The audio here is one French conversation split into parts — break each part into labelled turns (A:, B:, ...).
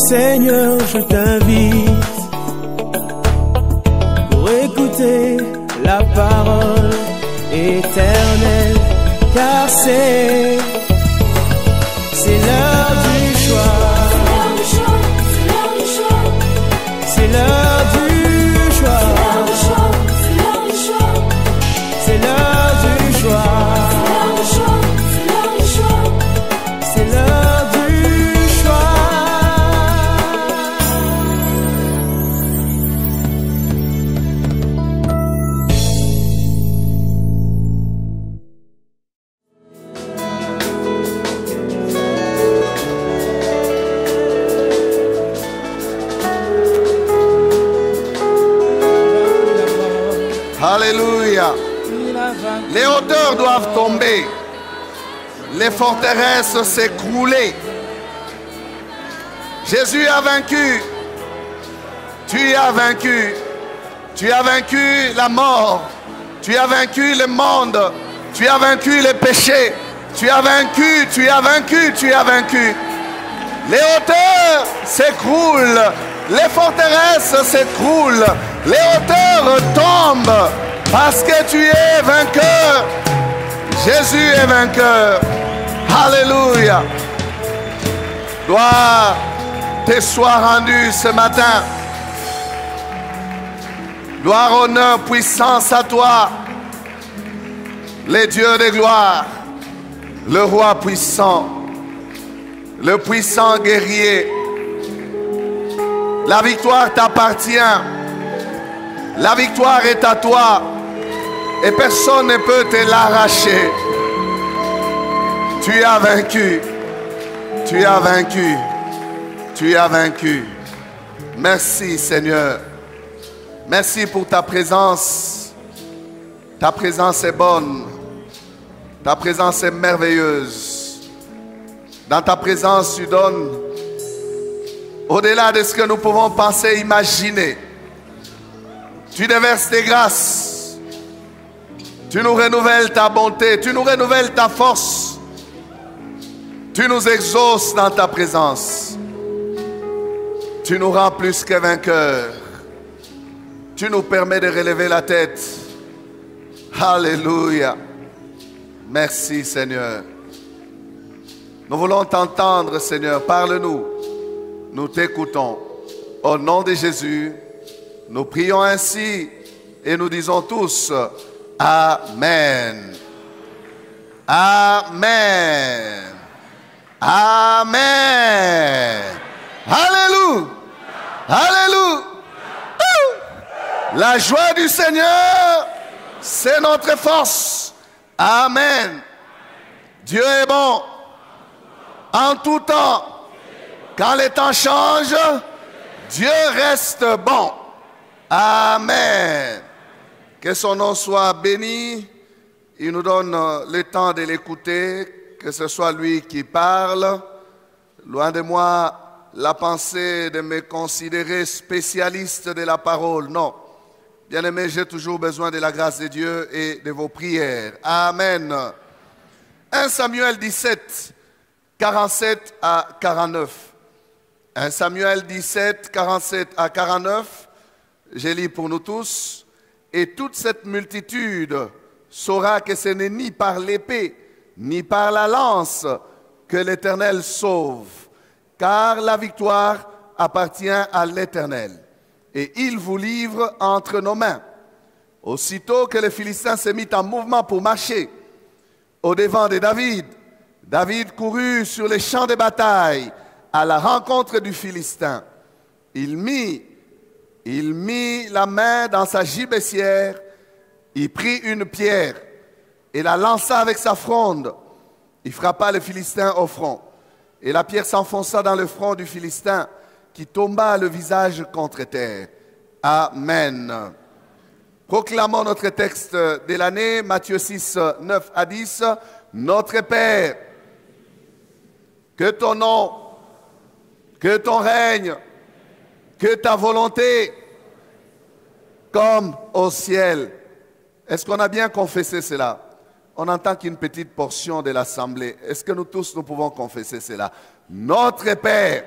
A: Seigneur, je t'invite pour écouter la parole éternelle, car c'est l'heure du choix. C'est l'heure du choix. C'est l'heure du choix. C'est l'heure du choix.
B: Alléluia. Les hauteurs doivent tomber. Les forteresses s'écrouler. Jésus a vaincu. Tu as vaincu. Tu as vaincu la mort. Tu as vaincu le monde. Tu as vaincu le péché. Tu as vaincu, tu as vaincu, tu as vaincu. Les hauteurs s'écroulent. Les forteresses s'écroulent. Les hauteurs tombent parce que tu es vainqueur. Jésus est vainqueur. Alléluia. Gloire te soit rendue ce matin. Gloire, honneur, puissance à toi, les dieux de gloire, le roi puissant, le puissant guerrier. La victoire t'appartient. La victoire est à toi et personne ne peut te l'arracher. Tu as vaincu. Tu as vaincu. Tu as vaincu. Merci Seigneur. Merci pour ta présence. Ta présence est bonne. Ta présence est merveilleuse. Dans ta présence, tu donnes au-delà de ce que nous pouvons penser, imaginer. Tu déverses tes grâces. Tu nous renouvelles ta bonté. Tu nous renouvelles ta force. Tu nous exauces dans ta présence. Tu nous rends plus que vainqueurs. Tu nous permets de relever la tête. Alléluia. Merci Seigneur. Nous voulons t'entendre Seigneur. Parle-nous. Nous t'écoutons. Au nom de Jésus, nous prions ainsi et nous disons tous Amen. Amen. Amen. Alléluia. Alléluia. La joie du Seigneur, c'est notre force. Amen. Dieu est bon en tout temps. Quand les temps changent, Dieu reste bon. Amen. Que son nom soit béni. Il nous donne le temps de l'écouter, que ce soit lui qui parle. Loin de moi la pensée de me considérer spécialiste de la parole. Non. Bien-aimé, j'ai toujours besoin de la grâce de Dieu et de vos prières. Amen. 1 Samuel 17, 47 à 49. 1 Samuel 17, 47 à 49. Je lis pour nous tous. Et toute cette multitude saura que ce n'est ni par l'épée, ni par la lance que l'Éternel sauve, car la victoire appartient à l'Éternel. Et il vous livre entre nos mains. Aussitôt que le Philistin se mit en mouvement pour marcher au-devant de David, David courut sur les champs de bataille à la rencontre du Philistin. Il mit la main dans sa gibecière, il prit une pierre et la lança avec sa fronde. Il frappa le Philistin au front. Et la pierre s'enfonça dans le front du Philistin, qui tomba le visage contre terre. Amen. Proclamons notre texte de l'année, Matthieu 6, 9 à 10. Notre Père, que ton nom, que ton règne, que ta volonté, comme au ciel. Est-ce qu'on a bien confessé cela? On entend qu'une petite portion de l'assemblée. Est-ce que nous tous, nous pouvons confesser cela? Notre Père,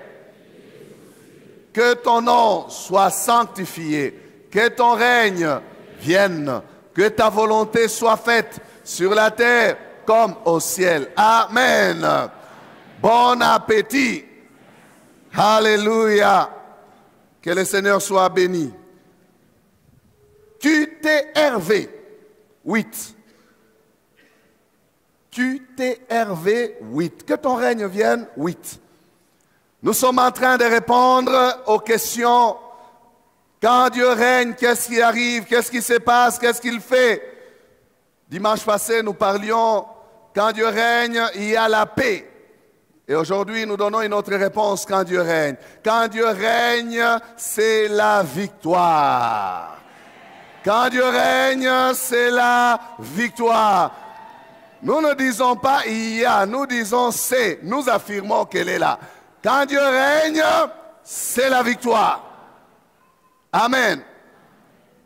B: Que ton nom soit sanctifié, que ton règne vienne, que ta volonté soit faite sur la terre comme au ciel. Amen. Bon appétit. Alléluia. Que le Seigneur soit béni. QTRV 8. QTRV 8. Que ton règne vienne 8. Nous sommes en train de répondre aux questions. Quand Dieu règne, qu'est-ce qui arrive? Qu'est-ce qui se passe? Qu'est-ce qu'il fait? Dimanche passé, nous parlions, quand Dieu règne, il y a la paix. Et aujourd'hui, nous donnons une autre réponse quand Dieu règne. Quand Dieu règne, c'est la victoire. Quand Dieu règne, c'est la victoire. Nous ne disons pas il y a, nous disons c'est. Nous affirmons qu'elle est là. Quand Dieu règne, c'est la victoire. Amen.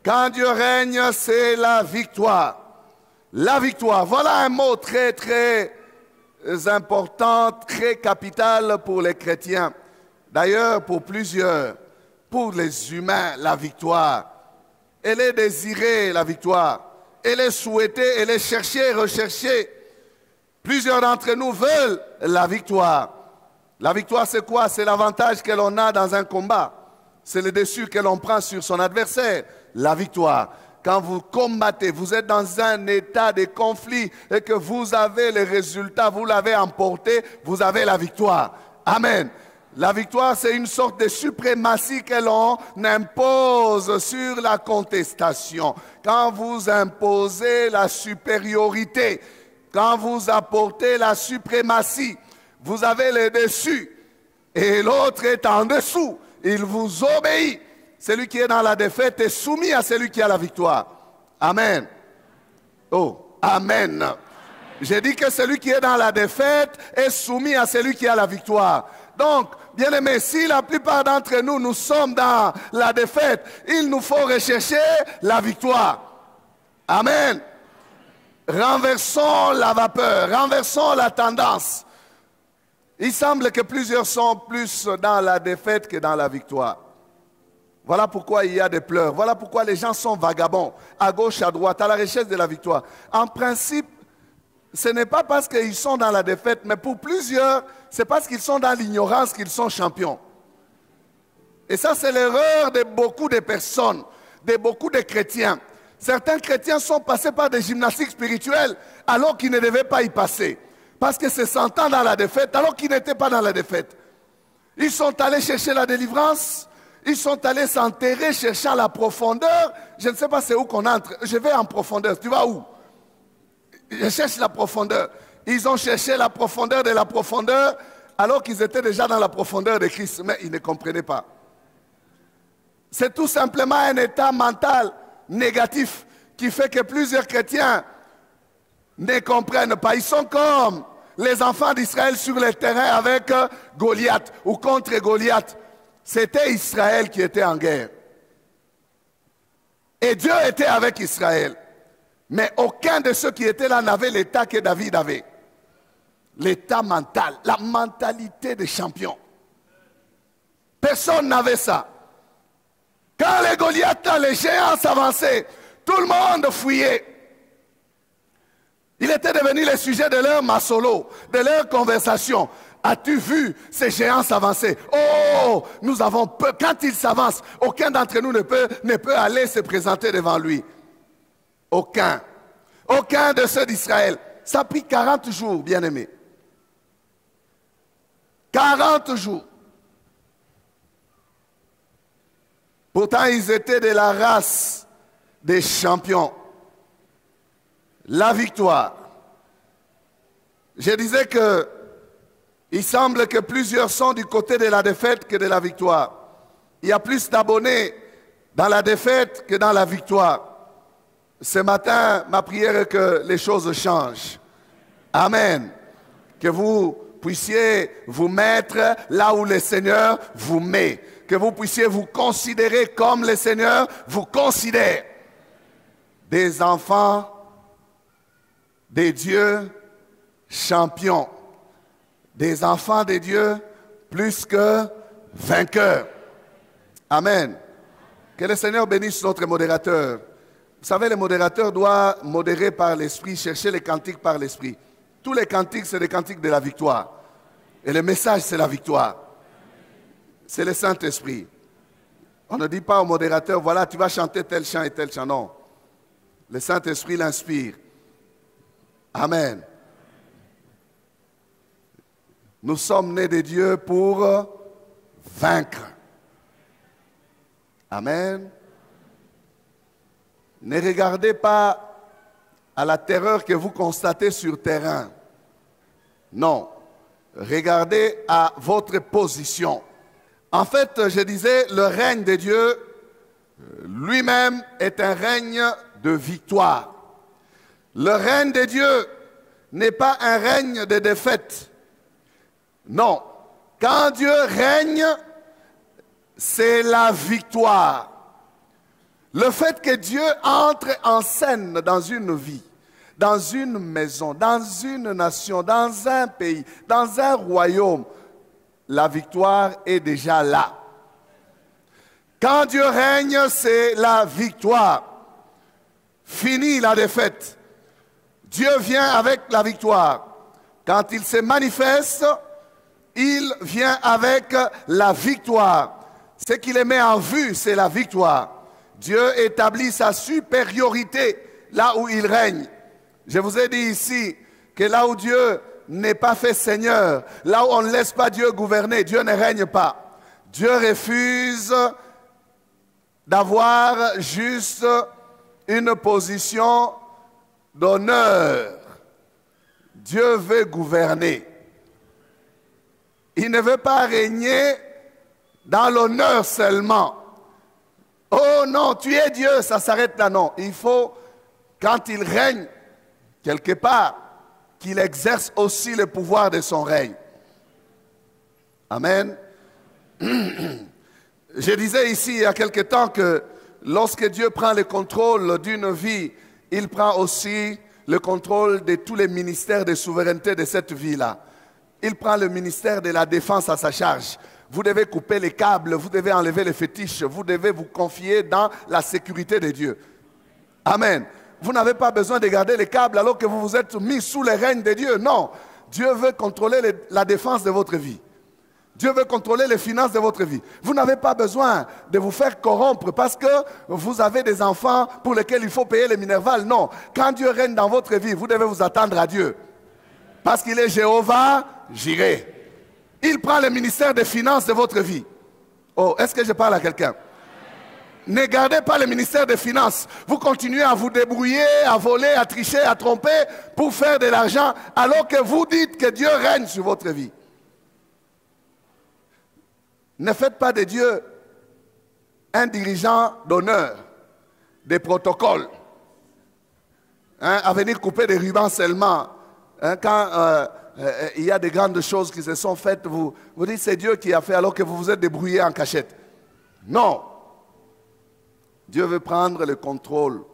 B: Quand Dieu règne, c'est la victoire. La victoire, voilà un mot très, très important, très capital pour les chrétiens. D'ailleurs, pour plusieurs, pour les humains, la victoire. Elle est désirée, la victoire. Elle est souhaitée, elle est cherchée, recherchée. Plusieurs d'entre nous veulent la victoire. La victoire, c'est quoi? C'est l'avantage que l'on a dans un combat. C'est le dessus que l'on prend sur son adversaire. La victoire. Quand vous combattez, vous êtes dans un état de conflit et que vous avez le résultat, vous l'avez emporté, vous avez la victoire. Amen. La victoire, c'est une sorte de suprématie que l'on impose sur la contestation. Quand vous imposez la supériorité, quand vous apportez la suprématie, vous avez le dessus et l'autre est en dessous. Il vous obéit. Celui qui est dans la défaite est soumis à celui qui a la victoire. Amen. Oh, amen. J'ai dit que celui qui est dans la défaite est soumis à celui qui a la victoire. Donc, bien aimé, si la plupart d'entre nous, nous sommes dans la défaite, il nous faut rechercher la victoire. Amen. Renversons la vapeur, renversons la tendance. Il semble que plusieurs sont plus dans la défaite que dans la victoire. Voilà pourquoi il y a des pleurs. Voilà pourquoi les gens sont vagabonds, à gauche, à droite, à la recherche de la victoire. En principe, ce n'est pas parce qu'ils sont dans la défaite, mais pour plusieurs, c'est parce qu'ils sont dans l'ignorance qu'ils sont champions. Et ça, c'est l'erreur de beaucoup de personnes, de beaucoup de chrétiens. Certains chrétiens sont passés par des gymnastiques spirituelles alors qu'ils ne devaient pas y passer. Parce que se sentant dans la défaite, alors qu'ils n'étaient pas dans la défaite. Ils sont allés chercher la délivrance. Ils sont allés s'enterrer cherchant la profondeur. Je ne sais pas c'est où qu'on entre. Je vais en profondeur. Tu vas où? Je cherche la profondeur. Ils ont cherché la profondeur de la profondeur alors qu'ils étaient déjà dans la profondeur de Christ. Mais ils ne comprenaient pas. C'est tout simplement un état mental négatif qui fait que plusieurs chrétiens ne comprennent pas. Ils sont comme les enfants d'Israël sur le terrain avec Goliath ou contre Goliath. C'était Israël qui était en guerre. Et Dieu était avec Israël. Mais aucun de ceux qui étaient là n'avait l'état que David avait. L'état mental, la mentalité des champions. Personne n'avait ça. Quand les Goliaths, les géants s'avançaient, tout le monde fuyait. Il était devenu le sujet de leur massolo, de leur conversation. As-tu vu ces géants s'avancer? Oh, nous avons peur. Quand ils s'avancent, aucun d'entre nous ne peut aller se présenter devant lui. Aucun. Aucun de ceux d'Israël. Ça a pris 40 jours, bien-aimés. 40 jours. Pourtant, ils étaient de la race des champions. La victoire. Je disais que il semble que plusieurs sont du côté de la défaite que de la victoire. Il y a plus d'abonnés dans la défaite que dans la victoire. Ce matin, ma prière est que les choses changent. Amen. Que vous puissiez vous mettre là où le Seigneur vous met. Que vous puissiez vous considérer comme le Seigneur vous considère. Des enfants, des dieux champions. Des enfants de Dieu plus que vainqueurs. Amen. Que le Seigneur bénisse notre modérateur. Vous savez, le modérateur doit modérer par l'Esprit, chercher les cantiques par l'Esprit. Tous les cantiques, c'est des cantiques de la victoire. Et le message, c'est la victoire. C'est le Saint-Esprit. On ne dit pas au modérateur, voilà, tu vas chanter tel chant et tel chant. Non. Le Saint-Esprit l'inspire. Amen. Nous sommes nés de Dieu pour vaincre. Amen. Ne regardez pas à la terreur que vous constatez sur terrain. Non. Regardez à votre position. En fait, je disais, le règne de Dieu lui-même est un règne de victoire. Le règne de Dieu n'est pas un règne de défaite. Non. Quand Dieu règne, c'est la victoire. Le fait que Dieu entre en scène dans une vie, dans une maison, dans une nation, dans un pays, dans un royaume, la victoire est déjà là. Quand Dieu règne, c'est la victoire. Fini la défaite. Dieu vient avec la victoire. Quand il se manifeste, il vient avec la victoire. Ce qu'il met en vue, c'est la victoire. Dieu établit sa supériorité là où il règne. Je vous ai dit ici que là où Dieu n'est pas fait Seigneur, là où on ne laisse pas Dieu gouverner, Dieu ne règne pas. Dieu refuse d'avoir juste une position d'honneur. Dieu veut gouverner. Il ne veut pas régner dans l'honneur seulement. Oh non, tu es Dieu, ça s'arrête là. Non, il faut, quand il règne, quelque part, qu'il exerce aussi le pouvoir de son règne. Amen. Je disais ici il y a quelque temps que lorsque Dieu prend le contrôle d'une vie, il prend aussi le contrôle de tous les ministères de souveraineté de cette vie-là. Il prend le ministère de la défense à sa charge. Vous devez couper les câbles, vous devez enlever les fétiches, vous devez vous confier dans la sécurité de Dieu. Amen. Vous n'avez pas besoin de garder les câbles alors que vous vous êtes mis sous le règne de Dieu. Non. Dieu veut contrôler la défense de votre vie. Dieu veut contrôler les finances de votre vie. Vous n'avez pas besoin de vous faire corrompre parce que vous avez des enfants pour lesquels il faut payer les minervales. Non. Quand Dieu règne dans votre vie, vous devez vous attendre à Dieu. Parce qu'il est Jéhovah, Jireh. Il prend le ministère des finances de votre vie. Oh, est-ce que je parle à quelqu'un? Ne gardez pas le ministère des finances. Vous continuez à vous débrouiller, à voler, à tricher, à tromper pour faire de l'argent alors que vous dites que Dieu règne sur votre vie. Ne faites pas de Dieu un dirigeant d'honneur, des protocoles, à venir couper des rubans seulement. Quand il y a des grandes choses qui se sont faites, vous dites c'est Dieu qui a fait alors que vous vous êtes débrouillé en cachette. Non. Dieu veut prendre le contrôle.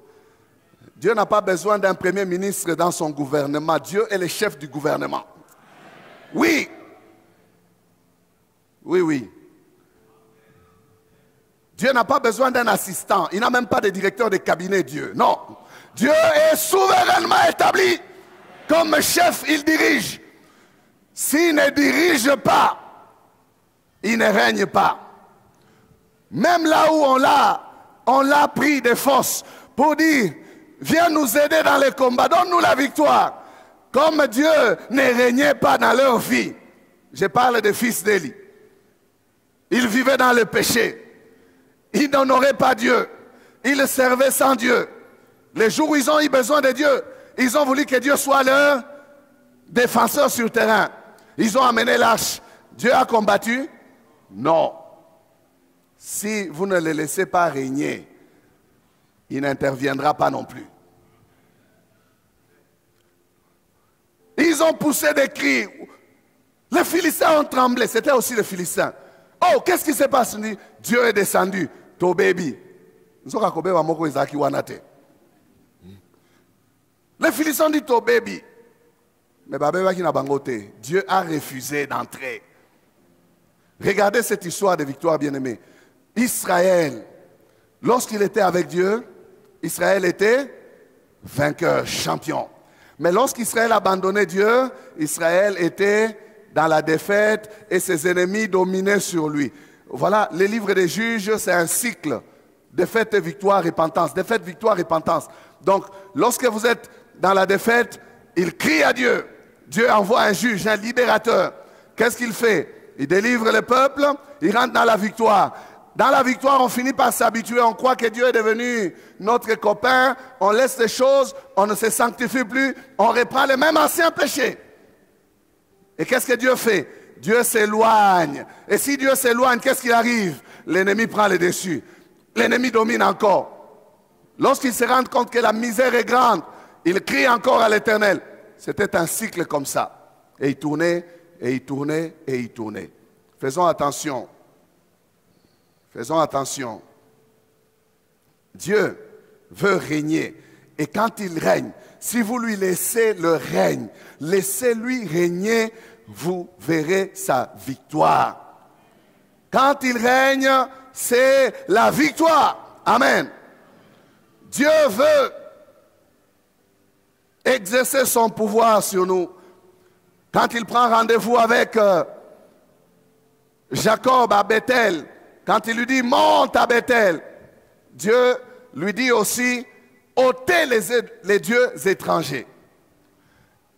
B: Dieu n'a pas besoin d'un premier ministre dans son gouvernement. Dieu est le chef du gouvernement. Oui. Oui, oui. Dieu n'a pas besoin d'un assistant. Il n'a même pas de directeur de cabinet, Dieu. Non. Dieu est souverainement établi. Comme chef, il dirige. S'il ne dirige pas, il ne règne pas. Même là où on l'a pris de force pour dire, viens nous aider dans les combats, donne-nous la victoire. Comme Dieu ne régnait pas dans leur vie. Je parle des fils d'Élie. Ils vivaient dans le péché. Ils n'honoraient pas Dieu. Ils servaient sans Dieu. Les jours où ils ont eu besoin de Dieu, ils ont voulu que Dieu soit leur défenseur sur le terrain. Ils ont amené l'arche. Dieu a combattu? Non. Si vous ne le laissez pas régner, il n'interviendra pas non plus. Ils ont poussé des cris. Les Philistins ont tremblé. C'était aussi les Philistins. Oh, qu'est-ce qui se passe? Dieu est descendu. To baby. Les Philistins ont dit to baby. Mais Dieu a refusé d'entrer. Regardez cette histoire de victoire, bien-aimée. Israël, lorsqu'il était avec Dieu, Israël était vainqueur, champion. Mais lorsqu'Israël abandonnait Dieu, Israël était dans la défaite et ses ennemis dominaient sur lui. Voilà, les livres des juges, c'est un cycle. Défaite, victoire, repentance. Défaite, victoire, repentance. Donc, lorsque vous êtes dans la défaite, il crie à Dieu. Dieu envoie un juge, un libérateur. Qu'est-ce qu'il fait? Il délivre le peuple, il rentre dans la victoire. Dans la victoire, on finit par s'habituer. On croit que Dieu est devenu notre copain. On laisse les choses, on ne se sanctifie plus. On reprend les mêmes anciens péchés. Et qu'est-ce que Dieu fait? Dieu s'éloigne. Et si Dieu s'éloigne, qu'est-ce qui arrive? L'ennemi prend le dessus. L'ennemi domine encore. Lorsqu'il se rend compte que la misère est grande, il crie encore à l'Éternel. C'était un cycle comme ça. Et il tournait, et il tournait, et il tournait. Faisons attention. Faisons attention. Dieu veut régner. Et quand il règne, si vous lui laissez le règne, laissez-lui régner, vous verrez sa victoire. Quand il règne, c'est la victoire. Amen. Dieu veut exercer son pouvoir sur nous. Quand il prend rendez-vous avec Jacob à Bethel, quand il lui dit « monte à Bethel », Dieu lui dit aussi « ôtez les dieux étrangers ».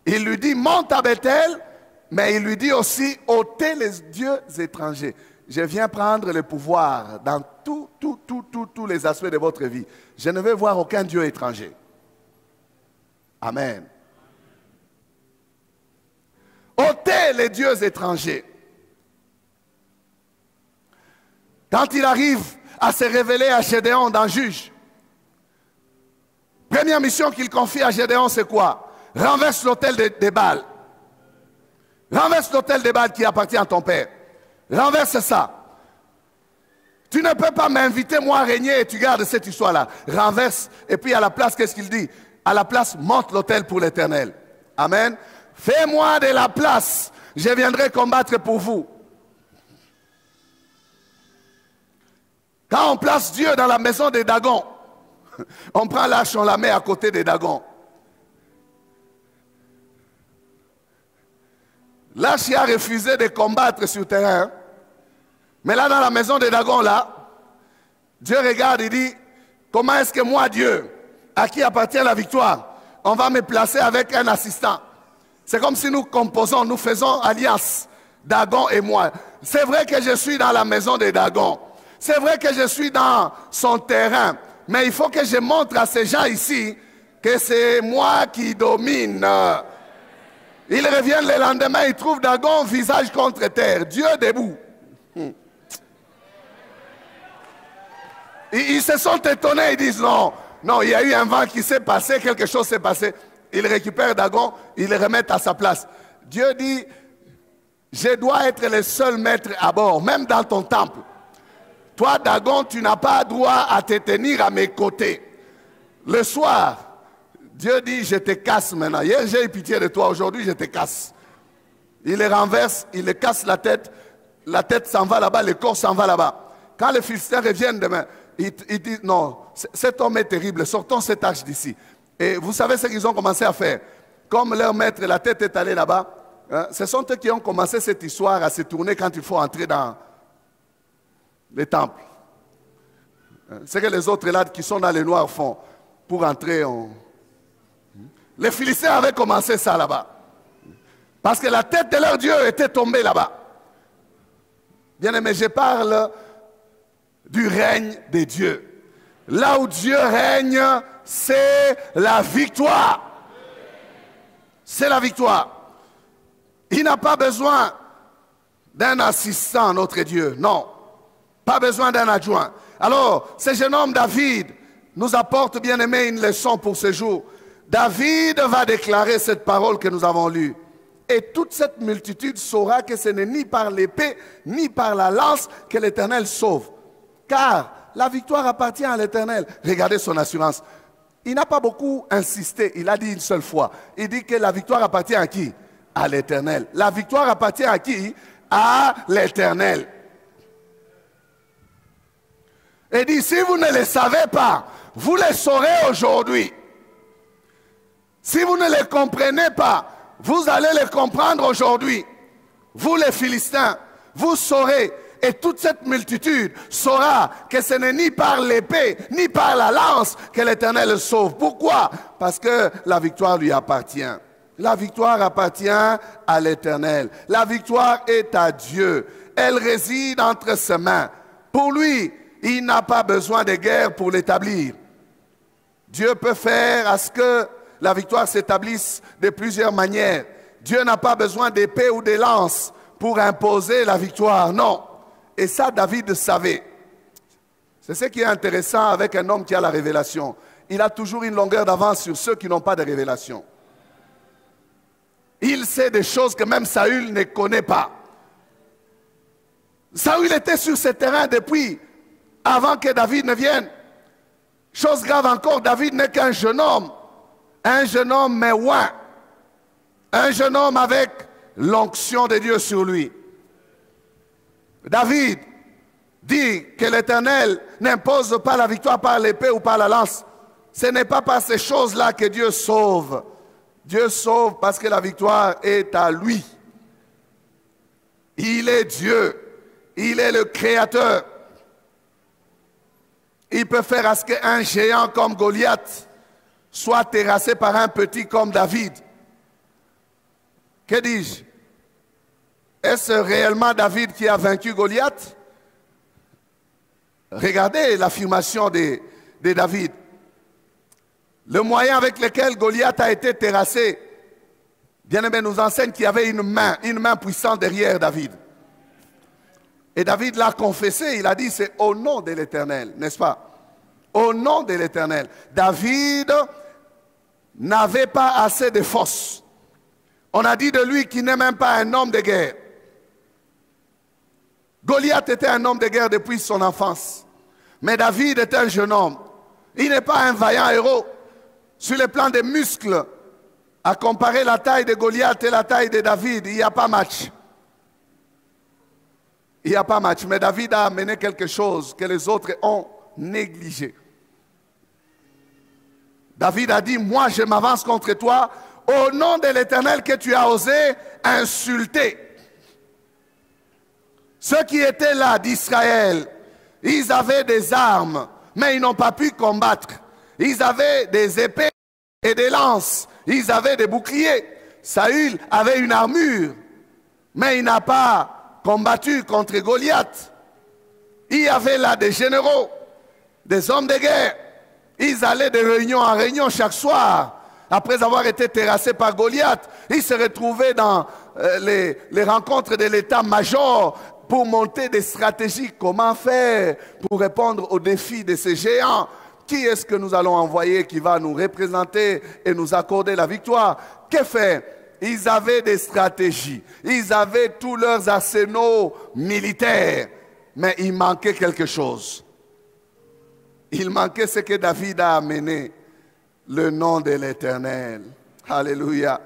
B: Il lui dit « monte à Bethel », mais il lui dit aussi « ôtez les dieux étrangers ». Je viens prendre le pouvoir dans tous les aspects de votre vie. Je ne veux voir aucun dieu étranger. Amen. Ôtez les dieux étrangers. Quand il arrive à se révéler à Gédéon dans Juge, première mission qu'il confie à Gédéon, c'est quoi? Renverse l'autel des Baals. Renverse l'autel des Baals qui appartient à ton père. Renverse ça. Tu ne peux pas m'inviter moi à régner et tu gardes cette histoire-là. Renverse. Et puis à la place, qu'est-ce qu'il dit? À la place, monte l'autel pour l'Éternel. Amen. Fais-moi de la place. Je viendrai combattre pour vous. Quand on place Dieu dans la maison des Dagons, on prend l'arche, on la met à côté des Dagons. L'arche a refusé de combattre sur terrain. Mais là, dans la maison des Dagons, là, Dieu regarde et dit, comment est-ce que moi, Dieu, à qui appartient la victoire, on va me placer avec un assistant? C'est comme si nous composons, nous faisons alliance, Dagon et moi. C'est vrai que je suis dans la maison des Dagons. C'est vrai que je suis dans son terrain. Mais il faut que je montre à ces gens ici que c'est moi qui domine. Ils reviennent le lendemain, ils trouvent Dagon visage contre terre, Dieu debout. Ils se sont étonnés, ils disent non, non, il y a eu un vent qui s'est passé, quelque chose s'est passé. Ils récupèrent Dagon, ils le remettent à sa place. Dieu dit, je dois être le seul maître à bord, même dans ton temple. Toi, Dagon, tu n'as pas droit à te tenir à mes côtés. Le soir, Dieu dit, je te casse maintenant. Hier, j'ai eu pitié de toi, aujourd'hui, je te casse. Il les renverse, il les casse la tête s'en va là-bas, le corps s'en va là-bas. Quand les Philistins reviennent demain, ils disent, non, cet homme est terrible, sortons cette arche d'ici. Et vous savez ce qu'ils ont commencé à faire? Comme leur maître, la tête est allée là-bas, hein, ce sont eux qui ont commencé cette histoire à se tourner quand il faut entrer dans les temples. C'est que les autres là qui sont dans les noirs font pour entrer. Les Philistins avaient commencé ça là-bas. Parce que la tête de leur Dieu était tombée là-bas. Bien aimé, je parle du règne de Dieu. Là où Dieu règne, c'est la victoire. C'est la victoire. Il n'a pas besoin d'un assistant, notre Dieu. Non. Pas besoin d'un adjoint. Alors, ce jeune homme David nous apporte, bien aimé, une leçon pour ce jour. David va déclarer cette parole que nous avons lue. Et toute cette multitude saura que ce n'est ni par l'épée, ni par la lance que l'Éternel sauve. Car la victoire appartient à l'Éternel. Regardez son assurance. Il n'a pas beaucoup insisté, il a dit une seule fois. Il dit que la victoire appartient à qui? À l'Éternel. La victoire appartient à qui? À l'Éternel. Et dit, si vous ne les savez pas, vous les saurez aujourd'hui. Si vous ne les comprenez pas, vous allez les comprendre aujourd'hui. Vous les Philistins, vous saurez, et toute cette multitude saura que ce n'est ni par l'épée, ni par la lance que l'Éternel sauve. Pourquoi? Parce que la victoire lui appartient. La victoire appartient à l'Éternel. La victoire est à Dieu. Elle réside entre ses mains. Pour lui, il n'a pas besoin de guerre pour l'établir. Dieu peut faire à ce que la victoire s'établisse de plusieurs manières. Dieu n'a pas besoin d'épée ou de lance pour imposer la victoire, non. Et ça, David savait. C'est ce qui est intéressant avec un homme qui a la révélation. Il a toujours une longueur d'avance sur ceux qui n'ont pas de révélation. Il sait des choses que même Saül ne connaît pas. Saül était sur ce terrain depuis avant que David ne vienne. Chose grave encore, David n'est qu'un jeune homme mais ouin. Un jeune homme avec l'onction de Dieu sur lui. David dit que l'Éternel n'impose pas la victoire par l'épée ou par la lance. Ce n'est pas par ces choses-là que Dieu sauve. Dieu sauve parce que la victoire est à lui. Il est Dieu. Il est le Créateur. Il peut faire à ce qu'un géant comme Goliath soit terrassé par un petit comme David. Que dis-je? Est-ce réellement David qui a vaincu Goliath? Regardez l'affirmation de David. Le moyen avec lequel Goliath a été terrassé, bien-aimé, nous enseigne qu'il y avait une main puissante derrière David. Et David l'a confessé, il a dit c'est au nom de l'Éternel, n'est-ce pas? Au nom de l'Éternel. David n'avait pas assez de force. On a dit de lui qu'il n'est même pas un homme de guerre. Goliath était un homme de guerre depuis son enfance. Mais David était un jeune homme. Il n'est pas un vaillant héros. Sur le plan des muscles, à comparer la taille de Goliath et la taille de David, il n'y a pas match. Il n'y a pas match. Mais David a amené quelque chose que les autres ont négligé. David a dit, moi je m'avance contre toi au nom de l'Éternel que tu as osé insulter. Ceux qui étaient là d'Israël, ils avaient des armes, mais ils n'ont pas pu combattre. Ils avaient des épées et des lances. Ils avaient des boucliers. Saül avait une armure, mais il n'a pas combattu contre Goliath. Il y avait là des généraux, des hommes de guerre. Ils allaient de réunion en réunion chaque soir. Après avoir été terrassés par Goliath, ils se retrouvaient dans les rencontres de l'état-major pour monter des stratégies. Comment faire pour répondre aux défis de ces géants? Qui est-ce que nous allons envoyer qui va nous représenter et nous accorder la victoire? Que faire? Ils avaient des stratégies. Ils avaient tous leurs arsenaux militaires. Mais il manquait quelque chose. Il manquait ce que David a amené. Le nom de l'Éternel. Alléluia.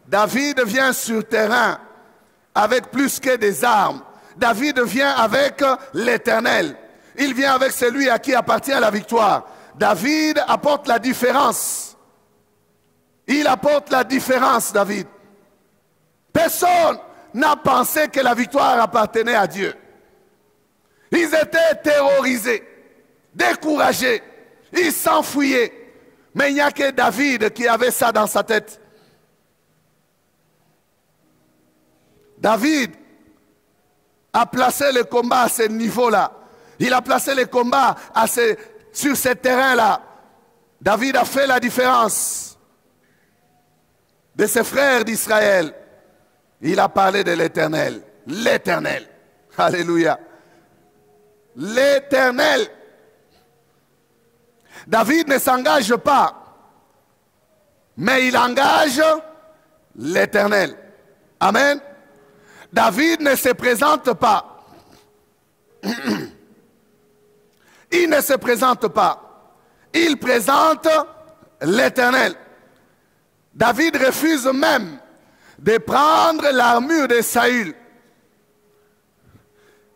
B: David vient sur terrain avec plus que des armes. David vient avec l'Éternel. Il vient avec celui à qui appartient la victoire. David apporte la différence. Il apporte la différence, David. Personne n'a pensé que la victoire appartenait à Dieu. Ils étaient terrorisés, découragés. Ils s'enfuyaient. Mais il n'y a que David qui avait ça dans sa tête. David a placé le combat à ce niveau-là. Il a placé le combat sur ce terrain-là. David a fait la différence de ses frères d'Israël. Il a parlé de l'Éternel. L'Éternel. Alléluia. L'Éternel. David ne s'engage pas, mais il engage l'Éternel. Amen. David ne se présente pas. Il ne se présente pas. Il présente l'Éternel. David refuse même de prendre l'armure de Saül,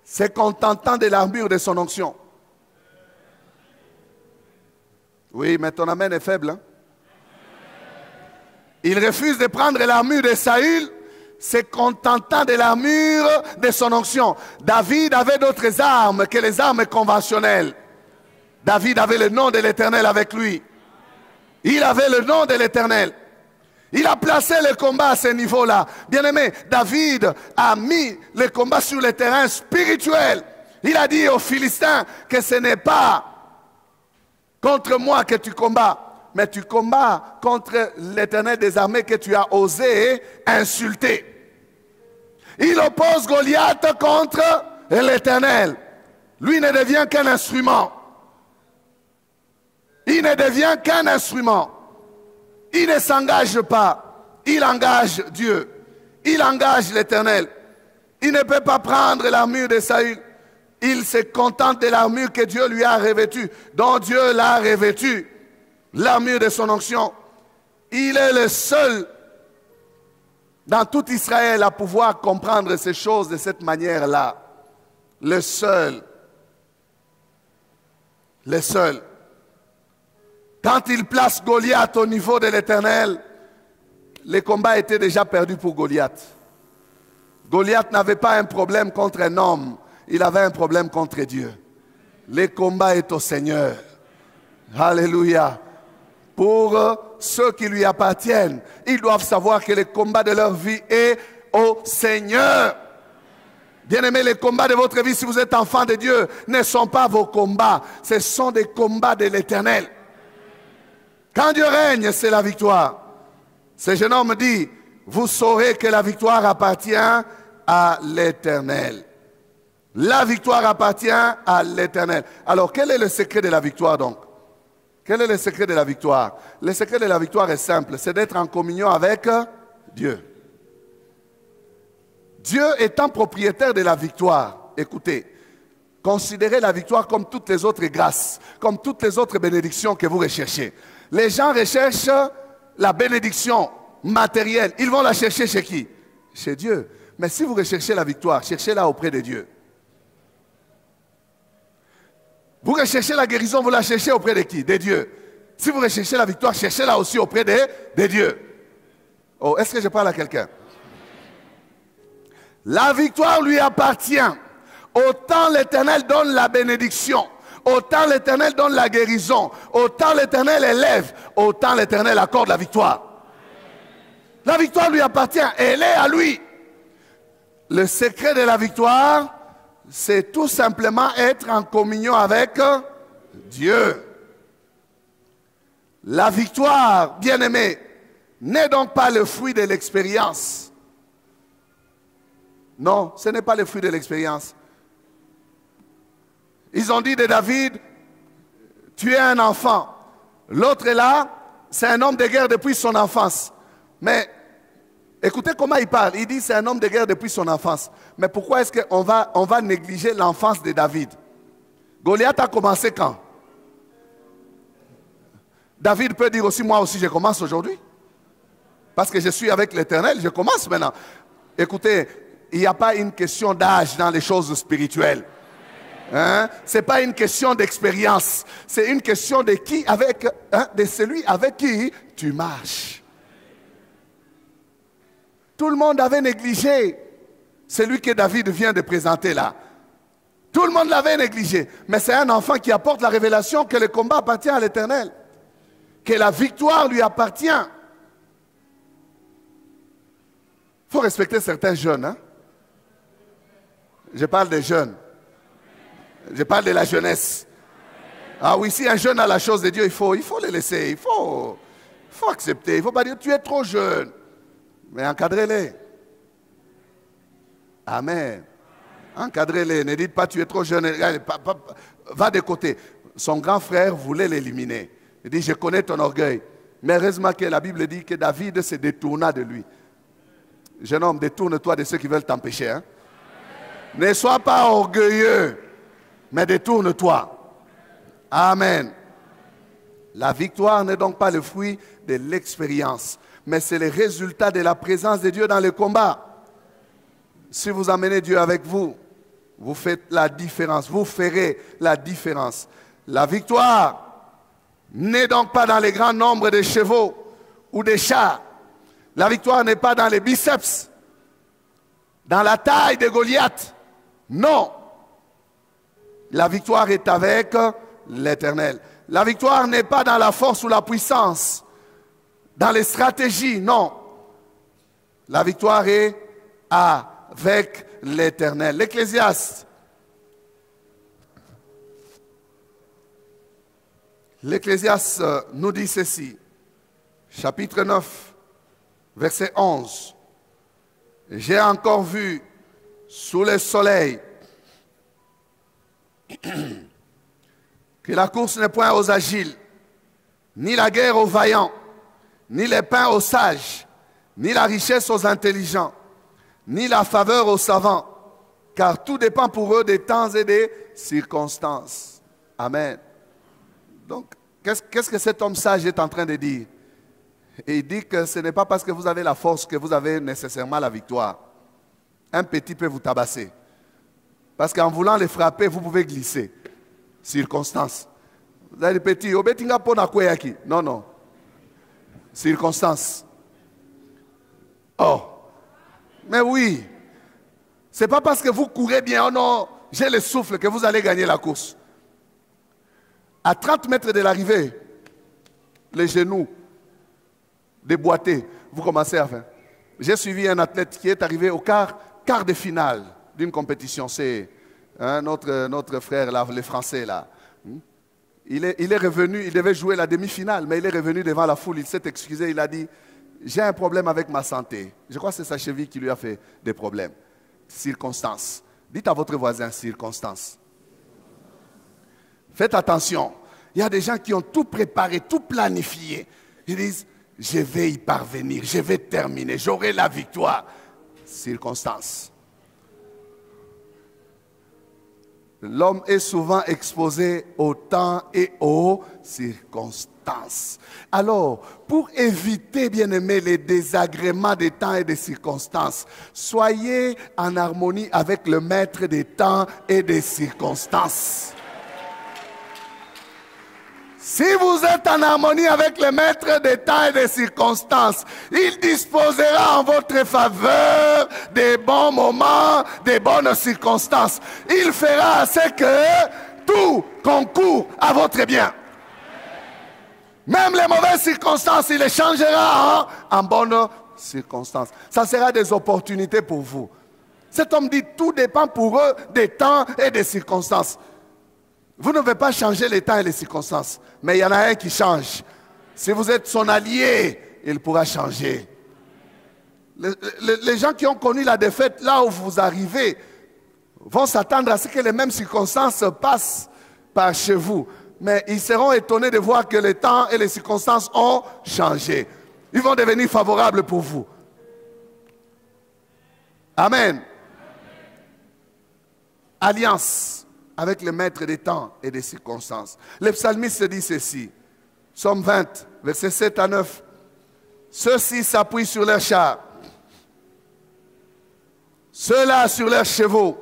B: se contentant de l'armure de son onction. Oui, mais ton amen est faible. Hein? Il refuse de prendre l'armure de Saül, se contentant de l'armure de son onction. David avait d'autres armes que les armes conventionnelles. David avait le nom de l'Éternel avec lui. Il avait le nom de l'Éternel. Il a placé le combat à ce niveau-là. Bien-aimé, David a mis le combat sur le terrain spirituel. Il a dit aux Philistins que ce n'est pas contre moi que tu combats, mais tu combats contre l'Éternel des armées que tu as osé insulter. Il oppose Goliath contre l'Éternel. Lui ne devient qu'un instrument. Il ne devient qu'un instrument. Il ne s'engage pas. Il engage Dieu. Il engage l'Éternel. Il ne peut pas prendre l'armure de Saül. Il se contente de l'armure que Dieu lui a revêtue, dont Dieu l'a revêtue. L'armure de son onction. Il est le seul dans tout Israël à pouvoir comprendre ces choses de cette manière-là. Le seul. Le seul. Quand il place Goliath au niveau de l'Éternel, le combat était déjà perdu pour Goliath. Goliath n'avait pas un problème contre un homme, il avait un problème contre Dieu. Le combat est au Seigneur. Alléluia. Pour ceux qui lui appartiennent, ils doivent savoir que le combat de leur vie est au Seigneur. Bien-aimés, les combats de votre vie, si vous êtes enfant de Dieu, ne sont pas vos combats. Ce sont des combats de l'Éternel. Quand Dieu règne, c'est la victoire. Ce jeune homme dit, vous saurez que la victoire appartient à l'Éternel. La victoire appartient à l'Éternel. Alors, quel est le secret de la victoire donc? Quel est le secret de la victoire? Le secret de la victoire est simple, c'est d'être en communion avec Dieu. Dieu étant propriétaire de la victoire, écoutez, considérez la victoire comme toutes les autres grâces, comme toutes les autres bénédictions que vous recherchez. Les gens recherchent la bénédiction matérielle. Ils vont la chercher chez qui? Chez Dieu. Mais si vous recherchez la victoire, cherchez-la auprès de Dieu. Vous recherchez la guérison, vous la cherchez auprès de qui? De Dieu. Si vous recherchez la victoire, cherchez-la aussi auprès de Dieu. Oh, est-ce que je parle à quelqu'un? La victoire lui appartient. Autant l'Éternel donne la bénédiction, autant l'Éternel donne la guérison, autant l'Éternel élève, autant l'Éternel accorde la victoire. La victoire lui appartient, elle est à lui. Le secret de la victoire, c'est tout simplement être en communion avec Dieu. La victoire, bien-aimé, n'est donc pas le fruit de l'expérience. Non, ce n'est pas le fruit de l'expérience. Ils ont dit de David, tu es un enfant. L'autre est là, c'est un homme de guerre depuis son enfance. Mais écoutez comment il parle. Il dit c'est un homme de guerre depuis son enfance. Mais pourquoi est-ce qu'on va négliger l'enfance de David? Goliath a commencé quand? David peut dire aussi, moi aussi je commence aujourd'hui. Parce que je suis avec l'Éternel, je commence maintenant. Écoutez, il n'y a pas une question d'âge dans les choses spirituelles. Hein? Ce n'est pas une question d'expérience. C'est une question de qui avec, hein, de celui avec qui tu marches. Tout le monde avait négligé celui que David vient de présenter là. Tout le monde l'avait négligé. Mais c'est un enfant qui apporte la révélation que le combat appartient à l'Éternel. Que la victoire lui appartient. Il faut respecter certains jeunes. Hein? Je parle des jeunes. Je parle de la jeunesse. Ah oui, si un jeune a la chose de Dieu, il faut le laisser. Il faut accepter. Il ne faut pas dire tu es trop jeune. Mais encadrez-les. Amen. Encadrez-les. Ne dites pas tu es trop jeune. Va de côté. Son grand frère voulait l'éliminer. Il dit je connais ton orgueil. Mais heureusement que la Bible dit que David se détourna de lui. Jeune homme, détourne-toi de ceux qui veulent t'empêcher. Hein? Ne sois pas orgueilleux, mais détourne-toi. Amen. La victoire n'est donc pas le fruit de l'expérience, mais c'est le résultat de la présence de Dieu dans le combat. Si vous amenez Dieu avec vous, vous faites la différence, vous ferez la différence. La victoire n'est donc pas dans les grands nombres de chevaux ou de chars. La victoire n'est pas dans les biceps, dans la taille de Goliath. Non. La victoire est avec l'Éternel. La victoire n'est pas dans la force ou la puissance, dans les stratégies, non. La victoire est avec l'Éternel. L'Ecclésiaste nous dit ceci, chapitre 9, verset 11. J'ai encore vu sous le soleil que la course n'est point aux agiles, ni la guerre aux vaillants, ni les pains aux sages, ni la richesse aux intelligents, ni la faveur aux savants, car tout dépend pour eux des temps et des circonstances. Amen. Donc, qu'est-ce que cet homme sage est en train de dire? Et il dit que ce n'est pas parce que vous avez la force que vous avez nécessairement la victoire. Un petit peut vous tabasser. Parce qu'en voulant les frapper, vous pouvez glisser. Circonstance. Vous avez des petits, non, non. Circonstance. Oh. Mais oui. Ce n'est pas parce que vous courez bien, oh non, j'ai le souffle que vous allez gagner la course. À 30 mètres de l'arrivée, les genoux déboîtés, vous commencez à faire. J'ai suivi un athlète qui est arrivé au quart de finale d'une compétition. C'est notre frère, là, les Français. Là. Il est revenu, il devait jouer la demi-finale, mais il est revenu devant la foule, il s'est excusé, il a dit, j'ai un problème avec ma santé. Je crois que c'est sa cheville qui lui a fait des problèmes. Circonstance. Dites à votre voisin, circonstance. Faites attention. Il y a des gens qui ont tout préparé, tout planifié. Ils disent, je vais y parvenir, je vais terminer, j'aurai la victoire. Circonstance. L'homme est souvent exposé au temps et aux circonstances. Alors, pour éviter, bien-aimés, les désagréments des temps et des circonstances, soyez en harmonie avec le maître des temps et des circonstances. Si vous êtes en harmonie avec le maître des temps et des circonstances, il disposera en votre faveur des bons moments, des bonnes circonstances. Il fera à ce que tout concourt à votre bien. Même les mauvaises circonstances, il les changera en bonnes circonstances. Ça sera des opportunités pour vous. Cet homme dit, tout dépend pour eux des temps et des circonstances. Vous ne pouvez pas changer les temps et les circonstances, mais il y en a un qui change. Si vous êtes son allié, il pourra changer. Les gens qui ont connu la défaite là où vous arrivez vont s'attendre à ce que les mêmes circonstances passent par chez vous. Mais ils seront étonnés de voir que les temps et les circonstances ont changé. Ils vont devenir favorables pour vous. Amen. Alliance avec le maître des temps et des circonstances. Le psalmiste dit ceci, Psaume 20, versets 7 à 9. Ceux-ci s'appuient sur leurs chars, ceux-là sur leurs chevaux.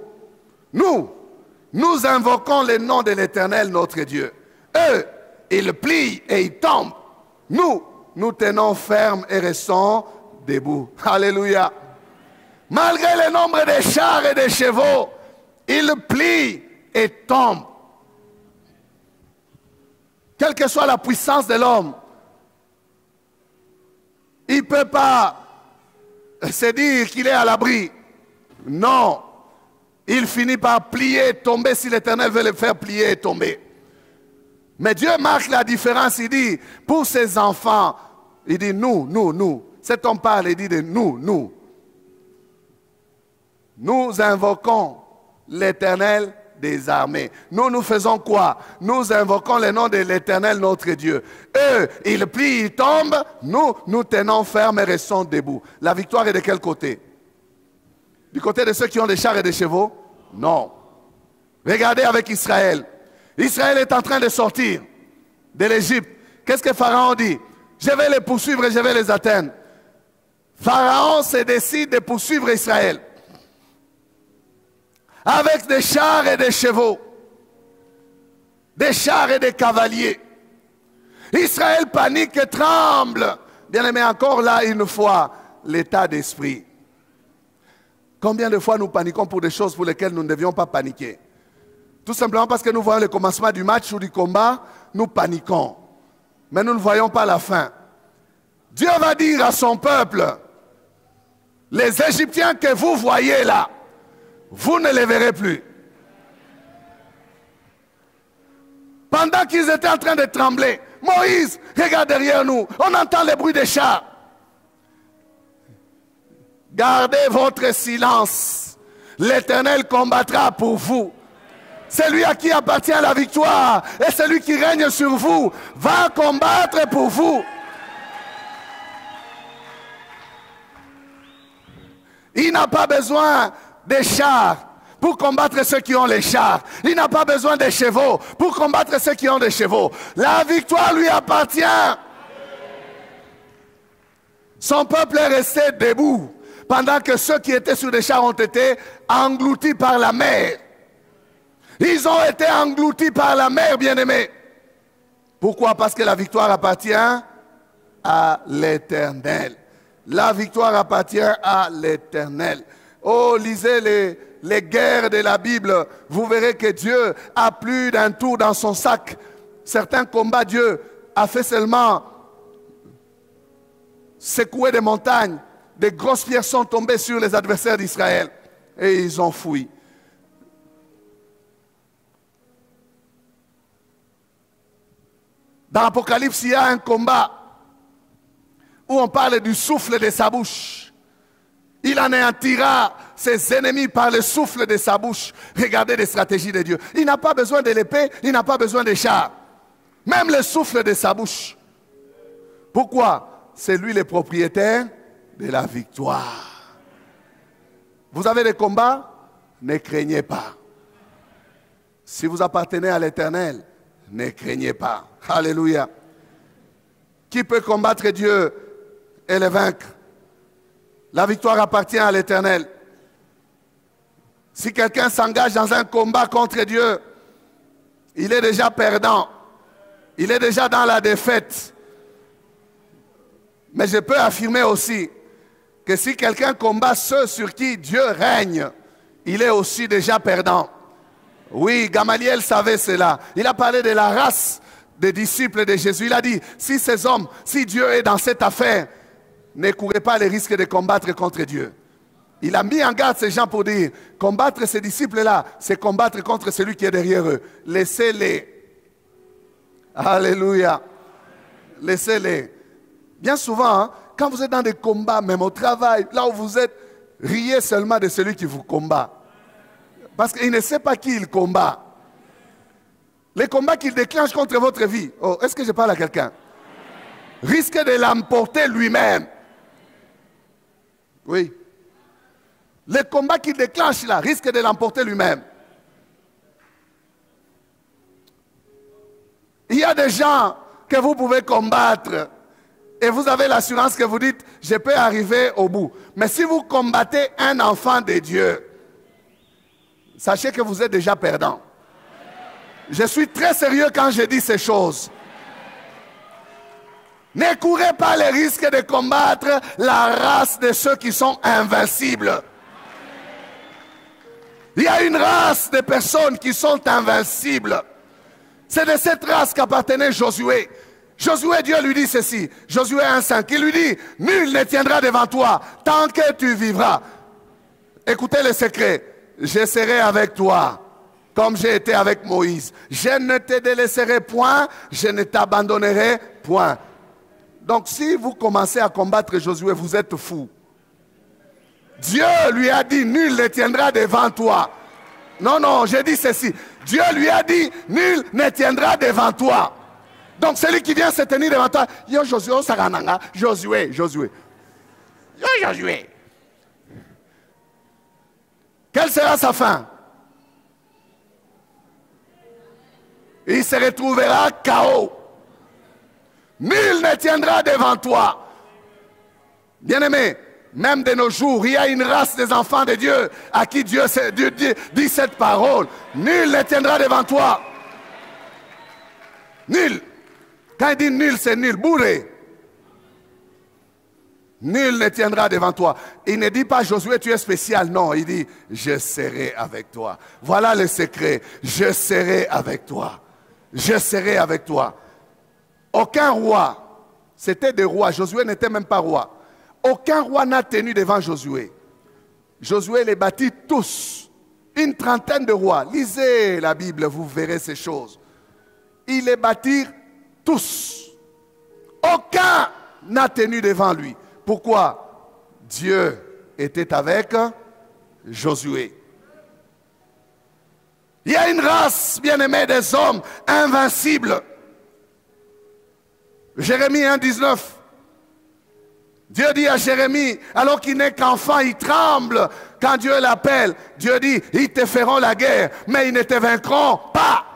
B: Nous invoquons le nom de l'Éternel, notre Dieu. Eux, ils plient et ils tombent. Nous tenons ferme et restons debout. Alléluia. Malgré le nombre de chars et de chevaux, ils plient et tombent. Quelle que soit la puissance de l'homme, il ne peut pas se dire qu'il est à l'abri. Non. Il finit par plier et tomber si l'Éternel veut le faire plier et tomber. Mais Dieu marque la différence. Il dit, pour ses enfants, il dit nous. Cet homme parle, il dit de nous. Nous invoquons l'Éternel des armées. Nous faisons quoi? Nous invoquons le nom de l'Éternel notre Dieu. Eux, ils plient, ils tombent. Nous tenons ferme et restons debout. La victoire est de quel côté? Du côté de ceux qui ont des chars et des chevaux? Non. Regardez avec Israël. Israël est en train de sortir de l'Égypte. Qu'est-ce que Pharaon dit? Je vais les poursuivre et je vais les atteindre. Pharaon se décide de poursuivre Israël avec des chars et des chevaux, des chars et des cavaliers. Israël panique et tremble. Bien-aimé, encore là, une fois, l'état d'esprit. Combien de fois nous paniquons pour des choses pour lesquelles nous ne devions pas paniquer? Tout simplement parce que nous voyons le commencement du match ou du combat, nous paniquons. Mais nous ne voyons pas la fin. Dieu va dire à son peuple, les Égyptiens que vous voyez là, vous ne les verrez plus. Pendant qu'ils étaient en train de trembler, Moïse, regarde derrière nous, on entend les bruits des chars. Gardez votre silence. L'Éternel combattra pour vous. Celui à qui appartient la victoire et celui qui règne sur vous va combattre pour vous. Il n'a pas besoin des chars pour combattre ceux qui ont les chars. Il n'a pas besoin des chevaux pour combattre ceux qui ont des chevaux. La victoire lui appartient. Son peuple est resté debout pendant que ceux qui étaient sur des chars ont été engloutis par la mer. Ils ont été engloutis par la mer, bien-aimés. Pourquoi? Parce que la victoire appartient à l'Éternel. La victoire appartient à l'Éternel. Oh, lisez les guerres de la Bible. Vous verrez que Dieu a plus d'un tour dans son sac. Certains combats, Dieu a fait seulement secouer des montagnes. Des grosses pierres sont tombées sur les adversaires d'Israël. Et ils ont fui. Dans l'Apocalypse, il y a un combat où on parle du souffle de sa bouche. Il anéantira ses ennemis par le souffle de sa bouche. Regardez les stratégies de Dieu. Il n'a pas besoin de l'épée, il n'a pas besoin des chars. Même le souffle de sa bouche. Pourquoi? C'est lui le propriétaire de la victoire. Vous avez des combats? Ne craignez pas. Si vous appartenez à l'Éternel, ne craignez pas. Alléluia. Qui peut combattre Dieu et le vaincre? La victoire appartient à l'Éternel. Si quelqu'un s'engage dans un combat contre Dieu, il est déjà perdant. Il est déjà dans la défaite. Mais je peux affirmer aussi que si quelqu'un combat ceux sur qui Dieu règne, il est aussi déjà perdant. Oui, Gamaliel savait cela. Il a parlé de la race des disciples de Jésus. Il a dit, si ces hommes, si Dieu est dans cette affaire, ne courez pas les risques de combattre contre Dieu. Il a mis en garde ces gens pour dire, combattre ces disciples-là, c'est combattre contre celui qui est derrière eux. Laissez-les. Alléluia. Laissez-les. Bien souvent, hein, quand vous êtes dans des combats, même au travail, là où vous êtes, riez seulement de celui qui vous combat. Parce qu'il ne sait pas qui il combat. Les combats qu'il déclenche contre votre vie, oh, est-ce que je parle à quelqu'un? Risque de l'emporter lui-même. Oui. Les combats qu'il déclenche là, risque de l'emporter lui-même. Il y a des gens que vous pouvez combattre et vous avez l'assurance que vous dites, je peux arriver au bout. Mais si vous combattez un enfant de Dieu, sachez que vous êtes déjà perdant. Je suis très sérieux quand je dis ces choses. Ne courez pas les risques de combattre la race de ceux qui sont invincibles. Il y a une race de personnes qui sont invincibles. C'est de cette race qu'appartenait Josué. Josué, Dieu lui dit ceci. Josué 1,5. Il lui dit, nul ne tiendra devant toi tant que tu vivras. Écoutez le secret. Je serai avec toi, comme j'ai été avec Moïse. Je ne te délaisserai point, je ne t'abandonnerai point. Donc si vous commencez à combattre Josué, vous êtes fou. Dieu lui a dit, nul ne tiendra devant toi. Non, non, j'ai dit ceci. Dieu lui a dit, nul ne tiendra devant toi. Donc celui qui vient se tenir devant toi, yo Josué, Sarananga, Josué, Josué. Yo Josué. Quelle sera sa fin? Il se retrouvera KO. Nul ne tiendra devant toi. Bien-aimé, même de nos jours, il y a une race des enfants de Dieu à qui Dieu dit cette parole. Nul ne tiendra devant toi. Nul. Quand il dit nul, c'est nul. Bourré. Nul ne tiendra devant toi. Il ne dit pas Josué, tu es spécial. Non, il dit je serai avec toi. Voilà le secret. Je serai avec toi. Je serai avec toi. Aucun roi, c'était des rois. Josué n'était même pas roi. Aucun roi n'a tenu devant Josué. Josué les bâtit tous. Une trentaine de rois. Lisez la Bible, vous verrez ces choses. Il les bâtit tous. Aucun n'a tenu devant lui. Pourquoi? Dieu était avec Josué. Il y a une race, bien-aimée, des hommes invincibles. Jérémie 1,19. Dieu dit à Jérémie, alors qu'il n'est qu'enfant, il tremble quand Dieu l'appelle. Dieu dit, ils te feront la guerre, mais ils ne te vaincront pas.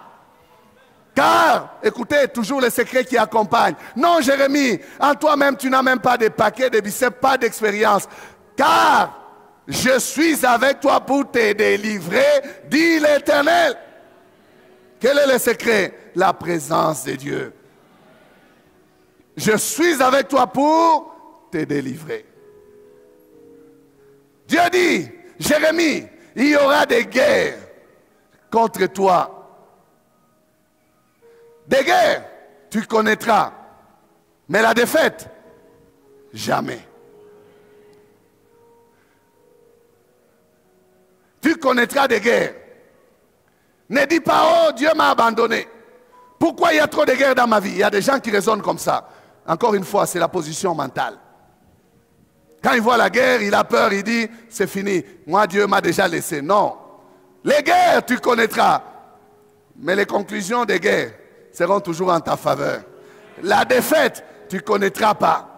B: Car, écoutez, toujours le secret qui accompagne. Non, Jérémie, en toi-même, tu n'as même pas de paquets, de biceps, pas d'expérience. Car, je suis avec toi pour te délivrer, dit l'Éternel. Quel est le secret? La présence de Dieu. Je suis avec toi pour te délivrer. Dieu dit, Jérémie, il y aura des guerres contre toi. Des guerres, tu connaîtras. Mais la défaite, jamais. Tu connaîtras des guerres. Ne dis pas, oh, Dieu m'a abandonné. Pourquoi il y a trop de guerres dans ma vie? Il y a des gens qui raisonnent comme ça. Encore une fois, c'est la position mentale. Quand il voit la guerre, il a peur, il dit, c'est fini. Moi, Dieu m'a déjà laissé. Non. Les guerres, tu connaîtras. Mais les conclusions des guerres seront toujours en ta faveur. La défaite, tu ne connaîtras pas.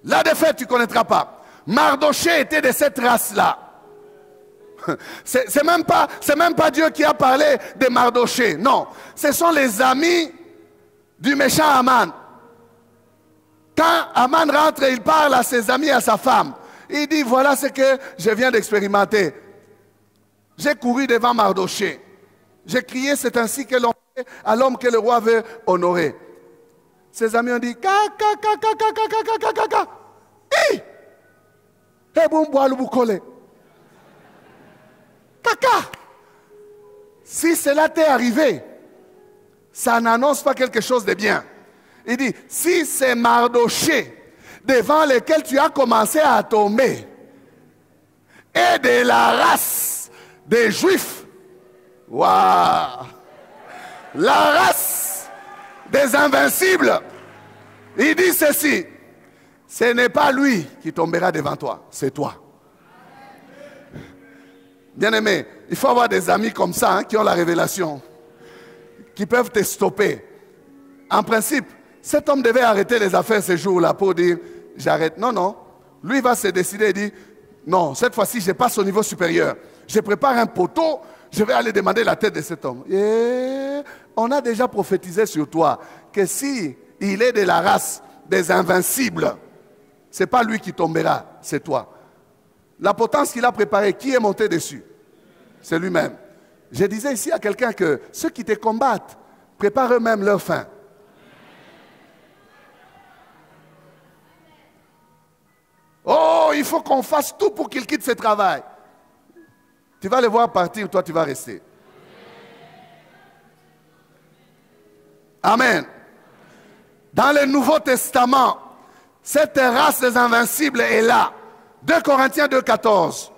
B: La défaite, tu ne connaîtras pas. Mardoché était de cette race-là. C'est même pas Dieu qui a parlé de Mardoché. Non, ce sont les amis du méchant Aman. Quand Aman rentre, il parle à ses amis, à sa femme. Il dit, voilà ce que je viens d'expérimenter. J'ai couru devant Mardoché. J'ai crié, c'est ainsi que l'on fait à l'homme que le roi veut honorer. Ses amis ont dit, Caca. Si cela t'est arrivé, ça n'annonce pas quelque chose de bien. Il dit, si c'est Mardoché devant lequel tu as commencé à tomber et de la race des Juifs, waouh, la race des invincibles, il dit ceci, ce n'est pas lui qui tombera devant toi, c'est toi. Bien-aimé, il faut avoir des amis comme ça, qui ont la révélation, qui peuvent te stopper. En principe, cet homme devait arrêter les affaires ce jour-là pour dire, j'arrête. Non, non. Lui va se décider et dire, non, cette fois-ci, je passe au niveau supérieur. Je prépare un poteau, je vais aller demander la tête de cet homme. Et on a déjà prophétisé sur toi que si il est de la race des invincibles, ce n'est pas lui qui tombera, c'est toi. La potence qu'il a préparée, qui est monté dessus? C'est lui-même. Je disais ici à quelqu'un que ceux qui te combattent préparent eux-mêmes leur fin. Oh, il faut qu'on fasse tout pour qu'il quitte ce travail. Tu vas le voir partir, toi tu vas rester. Amen. Dans le Nouveau Testament, cette race des invincibles est là. 2 Corinthiens 2,14.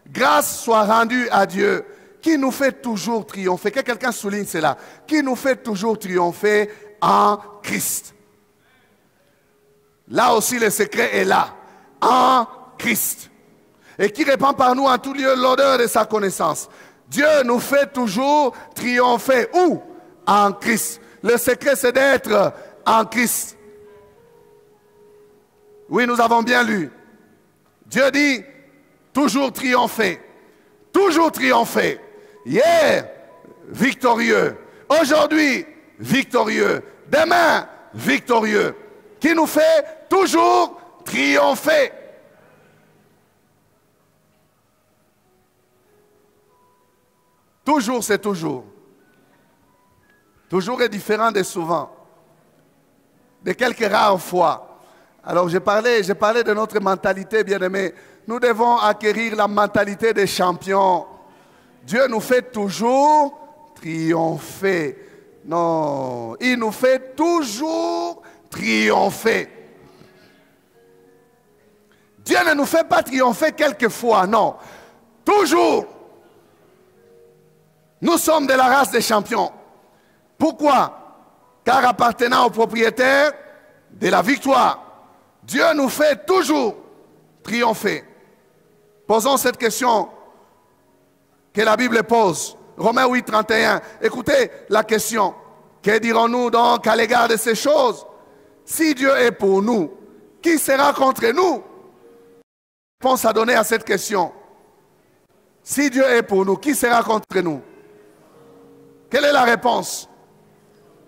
B: Grâce soit rendue à Dieu qui nous fait toujours triompher. Que quelqu'un souligne cela. Qui nous fait toujours triompher en Christ. Là aussi le secret est là. En Christ. Et qui répand par nous en tout lieu l'odeur de sa connaissance. Dieu nous fait toujours triompher. Où? En Christ. Le secret c'est d'être en Christ. Oui, nous avons bien lu. Dieu dit, toujours triompher. Toujours triompher. Hier, victorieux. Aujourd'hui, victorieux. Demain, victorieux. Qui nous fait toujours triompher. Toujours, c'est toujours. Toujours est différent de souvent, de quelques rares fois. Alors j'ai parlé de notre mentalité, bien-aimés. Nous devons acquérir la mentalité des champions. Dieu nous fait toujours triompher. Non, il nous fait toujours triompher. Dieu ne nous fait pas triompher quelquefois, non. Toujours. Nous sommes de la race des champions. Pourquoi? Car appartenant au propriétaire de la victoire, Dieu nous fait toujours triompher. Posons cette question que la Bible pose. Romains 8, 31. Écoutez la question. Que dirons-nous donc à l'égard de ces choses? Si Dieu est pour nous, qui sera contre nous? Réponse à donner à cette question. Si Dieu est pour nous, qui sera contre nous? Quelle est la réponse?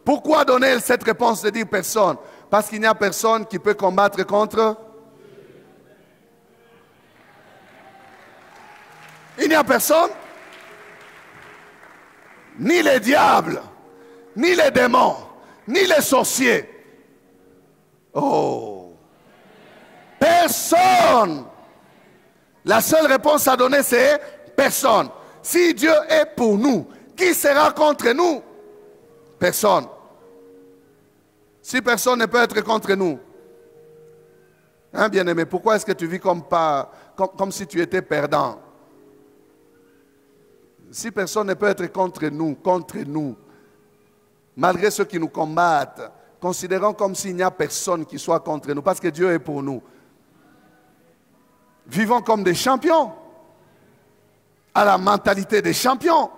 B: Pourquoi donner cette réponse de dire personne? Parce qu'il n'y a personne qui peut combattre contre. Il n'y a personne. Ni les diables, ni les démons, ni les sorciers. Oh! Personne! La seule réponse à donner, c'est personne. Si Dieu est pour nous, qui sera contre nous? Personne. Si personne ne peut être contre nous, hein, bien-aimé, pourquoi est-ce que tu vis comme si tu étais perdant? Si personne ne peut être contre nous, malgré ceux qui nous combattent, considérons comme s'il n'y a personne qui soit contre nous, parce que Dieu est pour nous. Vivons comme des champions, à la mentalité des champions.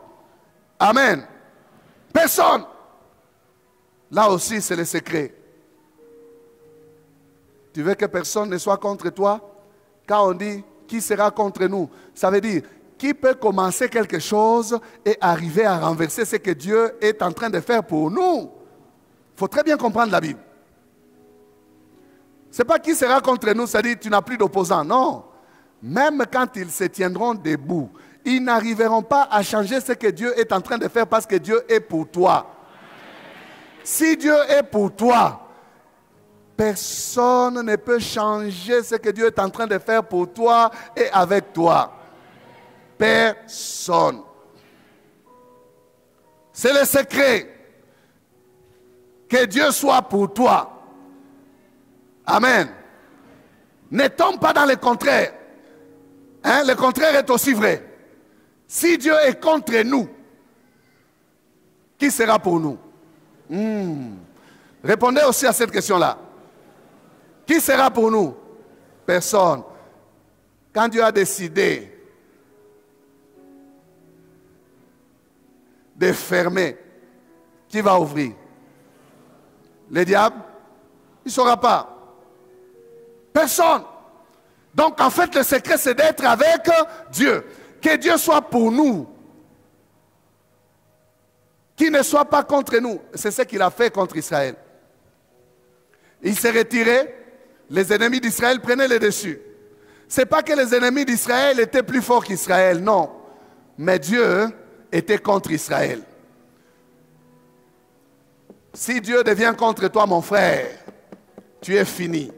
B: Amen. Personne. Là aussi, c'est le secret. Tu veux que personne ne soit contre toi? Quand on dit qui sera contre nous, ça veut dire qui peut commencer quelque chose et arriver à renverser ce que Dieu est en train de faire pour nous? Il faut très bien comprendre la Bible. Ce n'est pas qui sera contre nous, c'est-à-dire tu n'as plus d'opposants. Non. Même quand ils se tiendront debout, ils n'arriveront pas à changer ce que Dieu est en train de faire parce que Dieu est pour toi. Si Dieu est pour toi, personne ne peut changer ce que Dieu est en train de faire pour toi et avec toi. Personne. C'est le secret. Que Dieu soit pour toi. Amen. Ne tombe pas dans le contraire. Hein? Le contraire est aussi vrai. Si Dieu est contre nous, qui sera pour nous? Répondez aussi à cette question-là. Qui sera pour nous? Personne. Quand Dieu a décidé de fermer, qui va ouvrir? Le diable? Il ne saura pas. Personne. Donc en fait le secret c'est d'être avec Dieu. Que Dieu soit pour nous. Qu'il ne soit pas contre nous. C'est ce qu'il a fait contre Israël. Il s'est retiré. Les ennemis d'Israël prenaient le dessus. Ce n'est pas que les ennemis d'Israël étaient plus forts qu'Israël, non. Mais Dieu était contre Israël. Si Dieu devient contre toi, mon frère, tu es fini.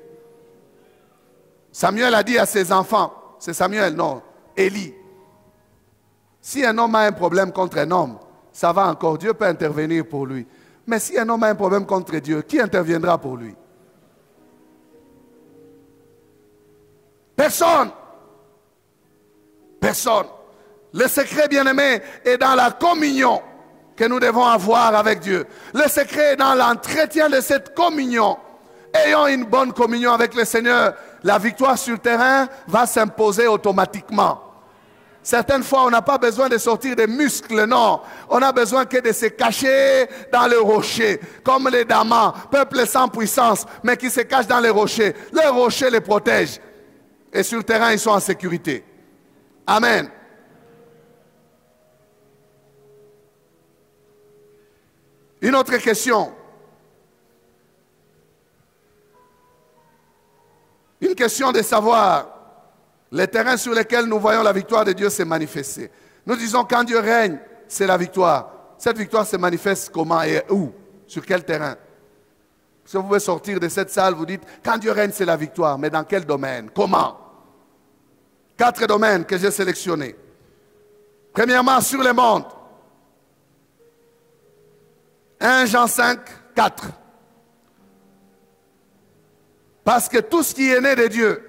B: Samuel a dit à ses enfants, c'est Samuel, non, Élie. Si un homme a un problème contre un homme, ça va encore, Dieu peut intervenir pour lui. Mais si un homme a un problème contre Dieu, qui interviendra pour lui? Personne. Personne. Le secret, bien-aimé, est dans la communion que nous devons avoir avec Dieu. Le secret est dans l'entretien de cette communion. Ayons une bonne communion avec le Seigneur. La victoire sur le terrain va s'imposer automatiquement. Certaines fois, on n'a pas besoin de sortir des muscles, non. On a besoin que de se cacher dans le rocher. Comme les Damans, peuple sans puissance, mais qui se cachent dans les rochers. Le rocher les protège. Et sur le terrain, ils sont en sécurité. Amen. Une autre question. Une question de savoir les terrains sur lesquels nous voyons la victoire de Dieu se manifester. Nous disons quand Dieu règne, c'est la victoire. Cette victoire se manifeste comment et où? Sur quel terrain? Parce que vous pouvez sortir de cette salle, vous dites, quand Dieu règne, c'est la victoire. Mais dans quel domaine? Comment? 4 domaines que j'ai sélectionnés. Premièrement, sur le monde. 1 Jean 5, 4. Parce que tout ce qui est né de Dieu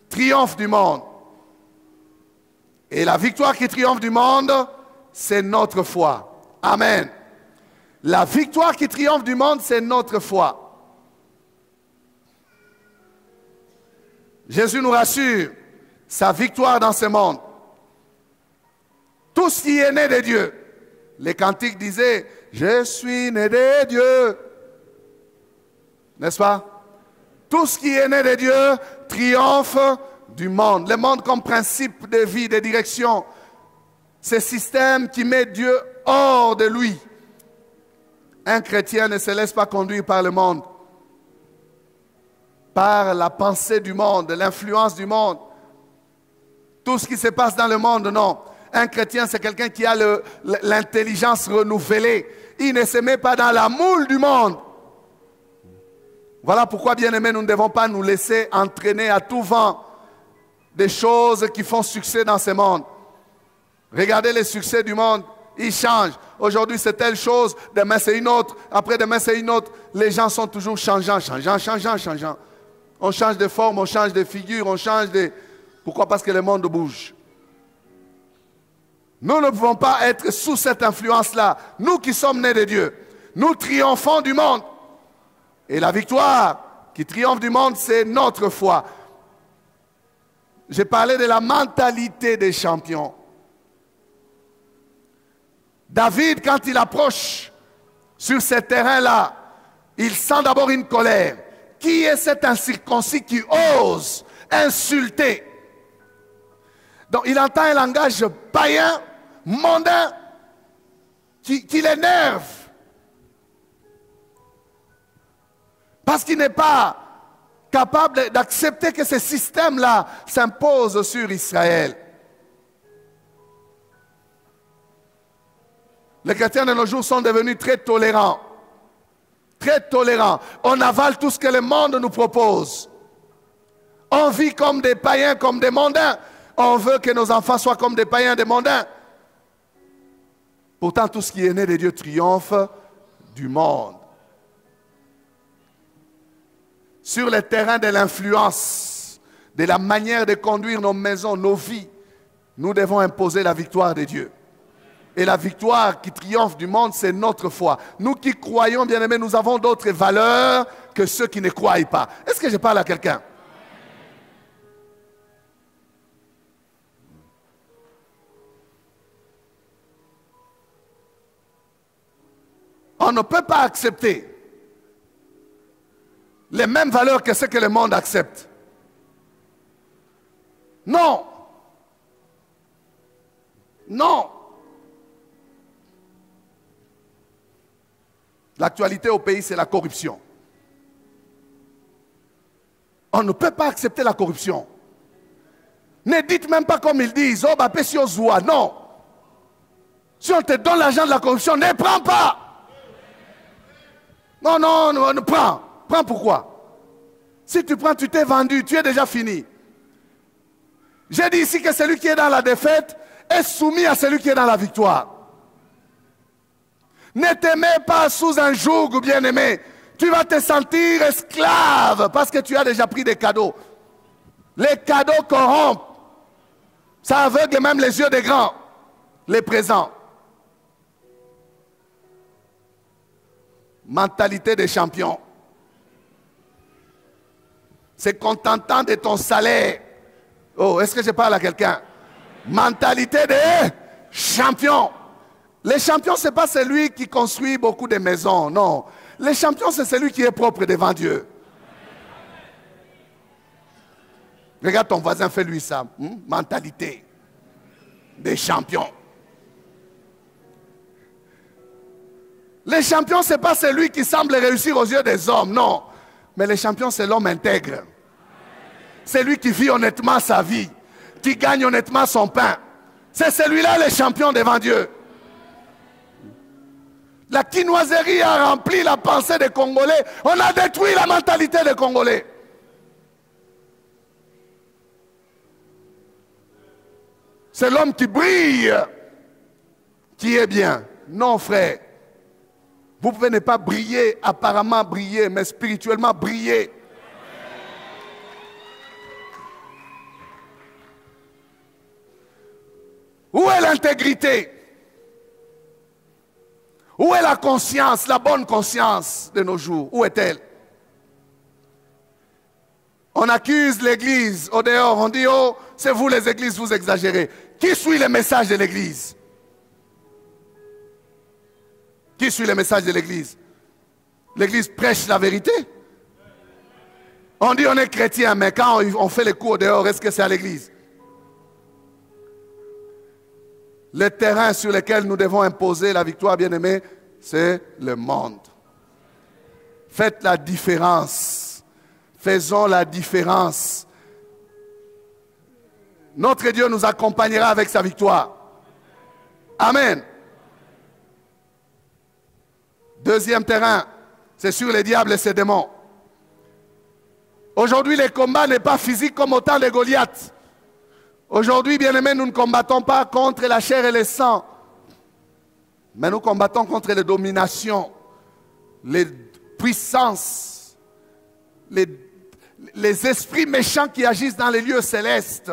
B: triomphe du monde. Et la victoire qui triomphe du monde, c'est notre foi. Amen. La victoire qui triomphe du monde, c'est notre foi. Jésus nous rassure, sa victoire dans ce monde. Tout ce qui est né de Dieu. Les cantiques disaient, je suis né de Dieu. N'est-ce pas? Tout ce qui est né de Dieu triomphe du monde. Le monde comme principe de vie, de direction. Ce système qui met Dieu hors de lui. Un chrétien ne se laisse pas conduire par le monde, par la pensée du monde, l'influence du monde. Tout ce qui se passe dans le monde, non. Un chrétien, c'est quelqu'un qui a l'intelligence renouvelée. Il ne se met pas dans la moule du monde. Voilà pourquoi, bien-aimés, nous ne devons pas nous laisser entraîner à tout vent des choses qui font succès dans ce monde. Regardez les succès du monde, ils changent. Aujourd'hui, c'est telle chose, demain, c'est une autre, après-demain, c'est une autre. Les gens sont toujours changeants. On change de forme, on change de figure, on change de... Pourquoi? Parce que le monde bouge. Nous ne pouvons pas être sous cette influence-là. Nous qui sommes nés de Dieu, nous triomphons du monde. Et la victoire qui triomphe du monde, c'est notre foi. J'ai parlé de la mentalité des champions. David, quand il approche sur ce terrain-là, il sent d'abord une colère. Qui est cet incirconcis qui ose insulter? Donc il entend un langage païen, mondain, qui l'énerve. Parce qu'il n'est pas capable d'accepter que ce système-là s'impose sur Israël. Les chrétiens de nos jours sont devenus très tolérants. Très tolérants. On avale tout ce que le monde nous propose. On vit comme des païens, comme des mondains. On veut que nos enfants soient comme des païens, des mondains. Pourtant, tout ce qui est né de Dieu triomphe du monde. Sur le terrain de l'influence, de la manière de conduire nos maisons, nos vies, nous devons imposer la victoire de Dieu. Et la victoire qui triomphe du monde, c'est notre foi. Nous qui croyons, bien-aimés, nous avons d'autres valeurs que ceux qui ne croient pas. Est-ce que je parle à quelqu'un? On ne peut pas accepter les mêmes valeurs que ce que le monde accepte. Non. Non. L'actualité au pays, c'est la corruption. On ne peut pas accepter la corruption. Ne dites même pas comme ils disent, oh, bah, Pessiozoua. Non. Si on te donne l'argent de la corruption, ne prends pas. Non, non, non, non, prends. Prends pourquoi? Si tu prends, tu t'es vendu, tu es déjà fini. J'ai dit ici que celui qui est dans la défaite est soumis à celui qui est dans la victoire. Ne te mets pas sous un joug, bien-aimé. Tu vas te sentir esclave parce que tu as déjà pris des cadeaux. Les cadeaux corrompent. Ça aveugle même les yeux des grands, les présents. Mentalité des champions. C'est contentant de ton salaire. Oh, est-ce que je parle à quelqu'un? Mentalité des champions. Les champions, ce n'est pas celui qui construit beaucoup de maisons, non. Les champions, c'est celui qui est propre devant Dieu. Regarde ton voisin, fais-lui ça. Mentalité des champions. Les champions, ce n'est pas celui qui semble réussir aux yeux des hommes, non. Mais les champions, c'est l'homme intègre. C'est lui qui vit honnêtement sa vie, qui gagne honnêtement son pain. C'est celui-là, les champions devant Dieu. La quinoiserie a rempli la pensée des Congolais. On a détruit la mentalité des Congolais. C'est l'homme qui brille qui est bien. Non, frère. Vous pouvez ne pas briller, apparemment briller, mais spirituellement briller. Où est l'intégrité? Où est la conscience, la bonne conscience de nos jours? Où est-elle? On accuse l'église au dehors, on dit, oh, c'est vous les églises, vous exagérez. Qui suit le message de l'église? Qui suit le message de l'église? L'église prêche la vérité. On dit on est chrétien, mais quand on fait les cours dehors, est-ce que c'est à l'église? Le terrain sur lequel nous devons imposer la victoire, bien-aimés, c'est le monde. Faites la différence. Faisons la différence. Notre Dieu nous accompagnera avec sa victoire. Amen. Deuxième terrain, c'est sur les diables et ses démons. Aujourd'hui, le combat n'est pas physique comme au temps de Goliath. Aujourd'hui, bien-aimés, nous ne combattons pas contre la chair et le sang, mais nous combattons contre les dominations, les puissances, les esprits méchants qui agissent dans les lieux célestes.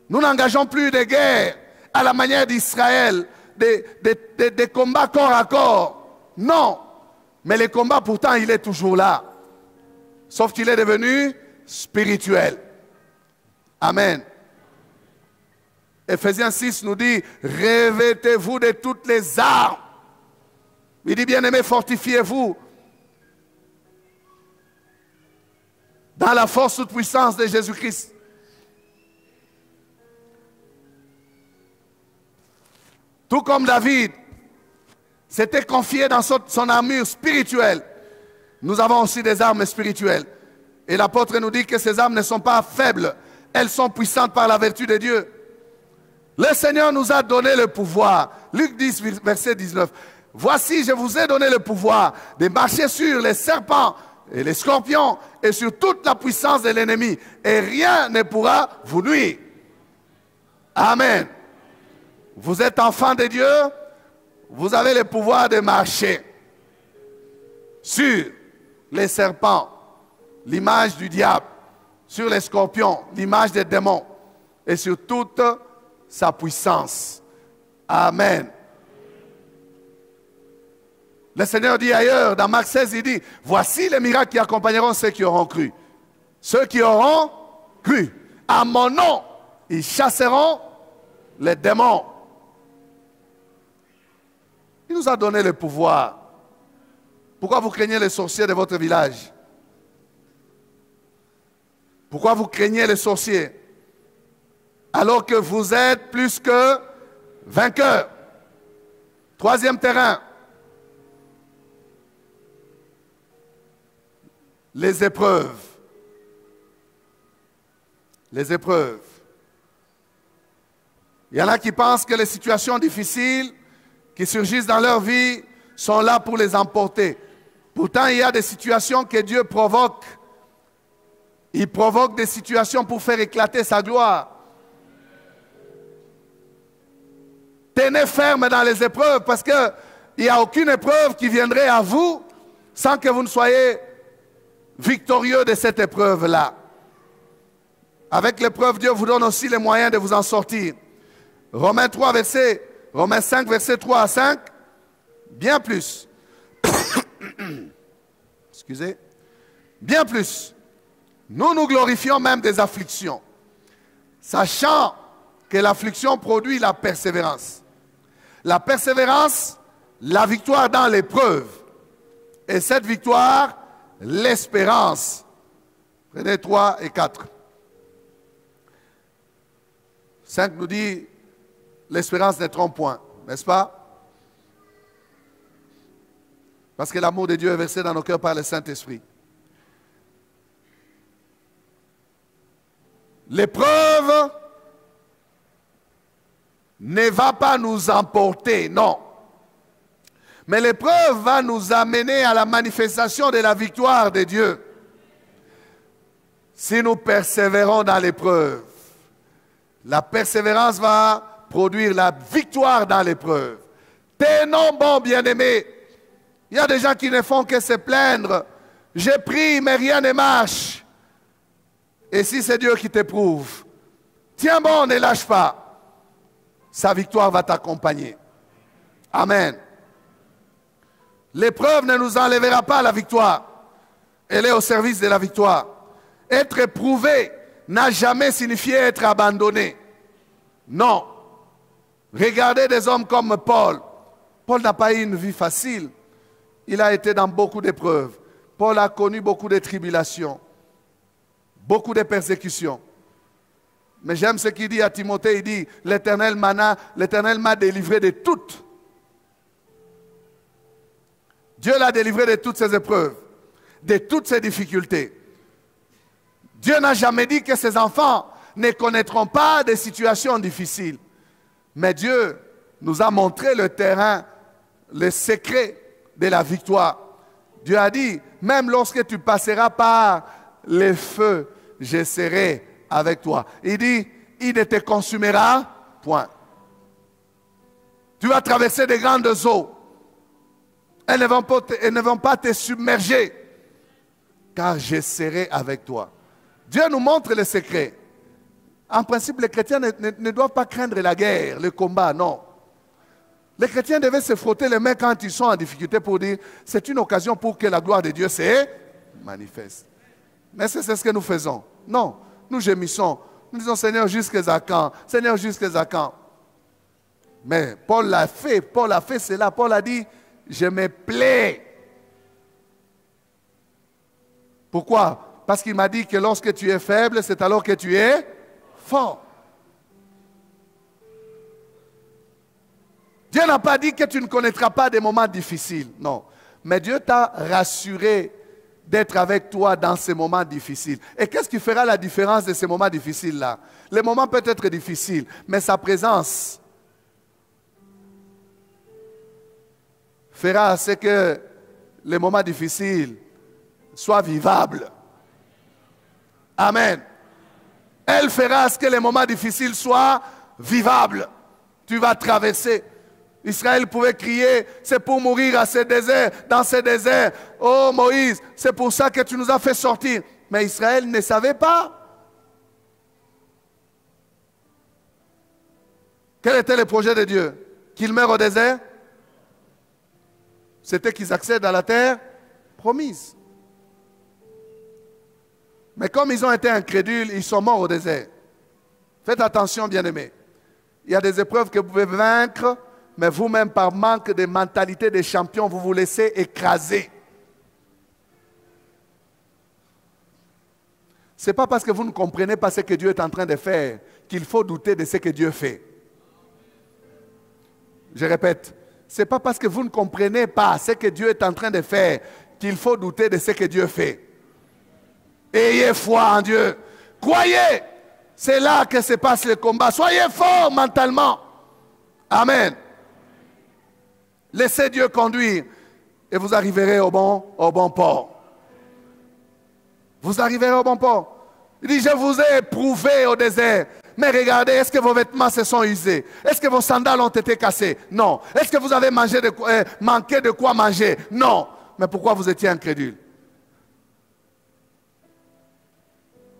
B: Nous n'engageons plus de guerre à la manière d'Israël, des combats corps à corps. Non, mais le combat pourtant il est toujours là, sauf qu'il est devenu spirituel. Amen. Ephésiens 6 nous dit, revêtez-vous de toutes les armes. Il dit, bien-aimés, fortifiez-vous dans la force toute puissance de Jésus-Christ. Tout comme David s'était confié dans son armure spirituelle, nous avons aussi des armes spirituelles. Et l'apôtre nous dit que ces armes ne sont pas faibles, elles sont puissantes par la vertu de Dieu. Le Seigneur nous a donné le pouvoir. Luc 10, verset 19. Voici, je vous ai donné le pouvoir de marcher sur les serpents et les scorpions et sur toute la puissance de l'ennemi. Et rien ne pourra vous nuire. Amen. Vous êtes enfant de Dieu, vous avez le pouvoir de marcher sur les serpents, l'image du diable, sur les scorpions, l'image des démons, et sur toute sa puissance. Amen. Le Seigneur dit ailleurs, dans Marc 16, il dit, voici les miracles qui accompagneront ceux qui auront cru. Ceux qui auront cru. À mon nom, ils chasseront les démons. Il nous a donné le pouvoir. Pourquoi vous craignez les sorciers de votre village? Pourquoi vous craignez les sorciers? Alors que vous êtes plus que vainqueurs. Troisième terrain. Les épreuves. Les épreuves. Il y en a qui pensent que les situations difficiles qui surgissent dans leur vie sont là pour les emporter. Pourtant, il y a des situations que Dieu provoque. Il provoque des situations pour faire éclater sa gloire. Tenez ferme dans les épreuves parce qu'il n'y a aucune épreuve qui viendrait à vous sans que vous ne soyez victorieux de cette épreuve-là. Avec l'épreuve, Dieu vous donne aussi les moyens de vous en sortir. Romains 5, versets 3 à 5, bien plus. Excusez. Bien plus. Nous nous glorifions même des afflictions, sachant que l'affliction produit la persévérance. La persévérance, la victoire dans l'épreuve. Et cette victoire, l'espérance. Prenez 3 et 4. 5 nous dit, l'espérance ne trompe point, n'est-ce pas? Parce que l'amour de Dieu est versé dans nos cœurs par le Saint-Esprit. L'épreuve ne va pas nous emporter, non. Mais l'épreuve va nous amener à la manifestation de la victoire de Dieu. Si nous persévérons dans l'épreuve, la persévérance va produire la victoire dans l'épreuve. Tenons bon, bien-aimés. Il y a des gens qui ne font que se plaindre. J'ai pris, mais rien ne marche. Et si c'est Dieu qui t'éprouve, tiens bon, ne lâche pas. Sa victoire va t'accompagner. Amen. L'épreuve ne nous enlèvera pas la victoire. Elle est au service de la victoire. Être éprouvé n'a jamais signifié être abandonné. Non. Regardez des hommes comme Paul. Paul n'a pas eu une vie facile. Il a été dans beaucoup d'épreuves. Paul a connu beaucoup de tribulations, beaucoup de persécutions. Mais j'aime ce qu'il dit à Timothée, il dit, l'Éternel m'a délivré de toutes. Dieu l'a délivré de toutes ses épreuves, de toutes ses difficultés. Dieu n'a jamais dit que ses enfants ne connaîtront pas des situations difficiles. Mais Dieu nous a montré le terrain, le secret de la victoire. Dieu a dit, même lorsque tu passeras par les feux, je serai avec toi. Il dit, il ne te consumera point. Tu vas traverser des grandes eaux. Elles ne vont pas te submerger, car je serai avec toi. Dieu nous montre le secret. En principe, les chrétiens ne doivent pas craindre la guerre, le combat, non. Les chrétiens devaient se frotter les mains quand ils sont en difficulté pour dire c'est une occasion pour que la gloire de Dieu se manifeste. Mais c'est ce que nous faisons. Non, nous gémissons. Nous disons Seigneur, jusqu'à quand? Seigneur, jusqu'à quand? Mais Paul l'a fait cela. Paul a dit je me plais. Pourquoi? Parce qu'il m'a dit que lorsque tu es faible, c'est alors que tu es fort. Dieu n'a pas dit que tu ne connaîtras pas des moments difficiles, non. Mais Dieu t'a rassuré d'être avec toi dans ces moments difficiles. Et qu'est-ce qui fera la différence de ces moments difficiles-là? Les moments peuvent être difficiles, mais sa présence fera ce que les moments difficiles soient vivables. Amen. Elle fera ce que les moments difficiles soient vivables. Tu vas traverser. Israël pouvait crier, c'est pour mourir à ce désert, dans ce désert. Oh Moïse, c'est pour ça que tu nous as fait sortir. Mais Israël ne savait pas. Quel était le projet de Dieu? Qu'ils meurent au désert? C'était qu'ils accèdent à la terre promise. Mais comme ils ont été incrédules, ils sont morts au désert. Faites attention, bien-aimés. Il y a des épreuves que vous pouvez vaincre, mais vous-même, par manque de mentalité de champion, vous vous laissez écraser. Ce n'est pas parce que vous ne comprenez pas ce que Dieu est en train de faire qu'il faut douter de ce que Dieu fait. Je répète, ce n'est pas parce que vous ne comprenez pas ce que Dieu est en train de faire qu'il faut douter de ce que Dieu fait. Ayez foi en Dieu. Croyez. C'est là que se passe le combat. Soyez forts mentalement. Amen. Laissez Dieu conduire et vous arriverez au bon port. Vous arriverez au bon port. Il dit, je vous ai éprouvé au désert. Mais regardez, est-ce que vos vêtements se sont usés? Est-ce que vos sandales ont été cassées? Non. Est-ce que vous avez manqué de quoi manger? Non. Mais pourquoi vous étiez incrédule?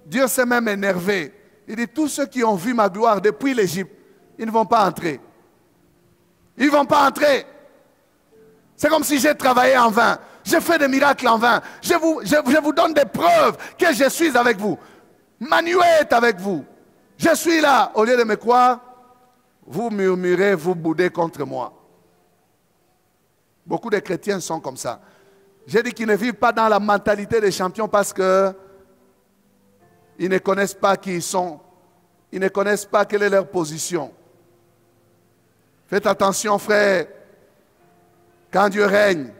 B: Dieu s'est même énervé. Il dit, tous ceux qui ont vu ma gloire depuis l'Égypte, ils ne vont pas entrer. Ils ne vont pas entrer. C'est comme si j'ai travaillé en vain. J'ai fait des miracles en vain. Je vous donne des preuves que je suis avec vous. Manuel est avec vous. Je suis là. Au lieu de me croire, vous murmurez, vous boudez contre moi. Beaucoup de chrétiens sont comme ça. J'ai dit qu'ils ne vivent pas dans la mentalité des champions parce que ils ne connaissent pas qui ils sont. Ils ne connaissent pas quelle est leur position. Faites attention, frère. Quand Dieu règne,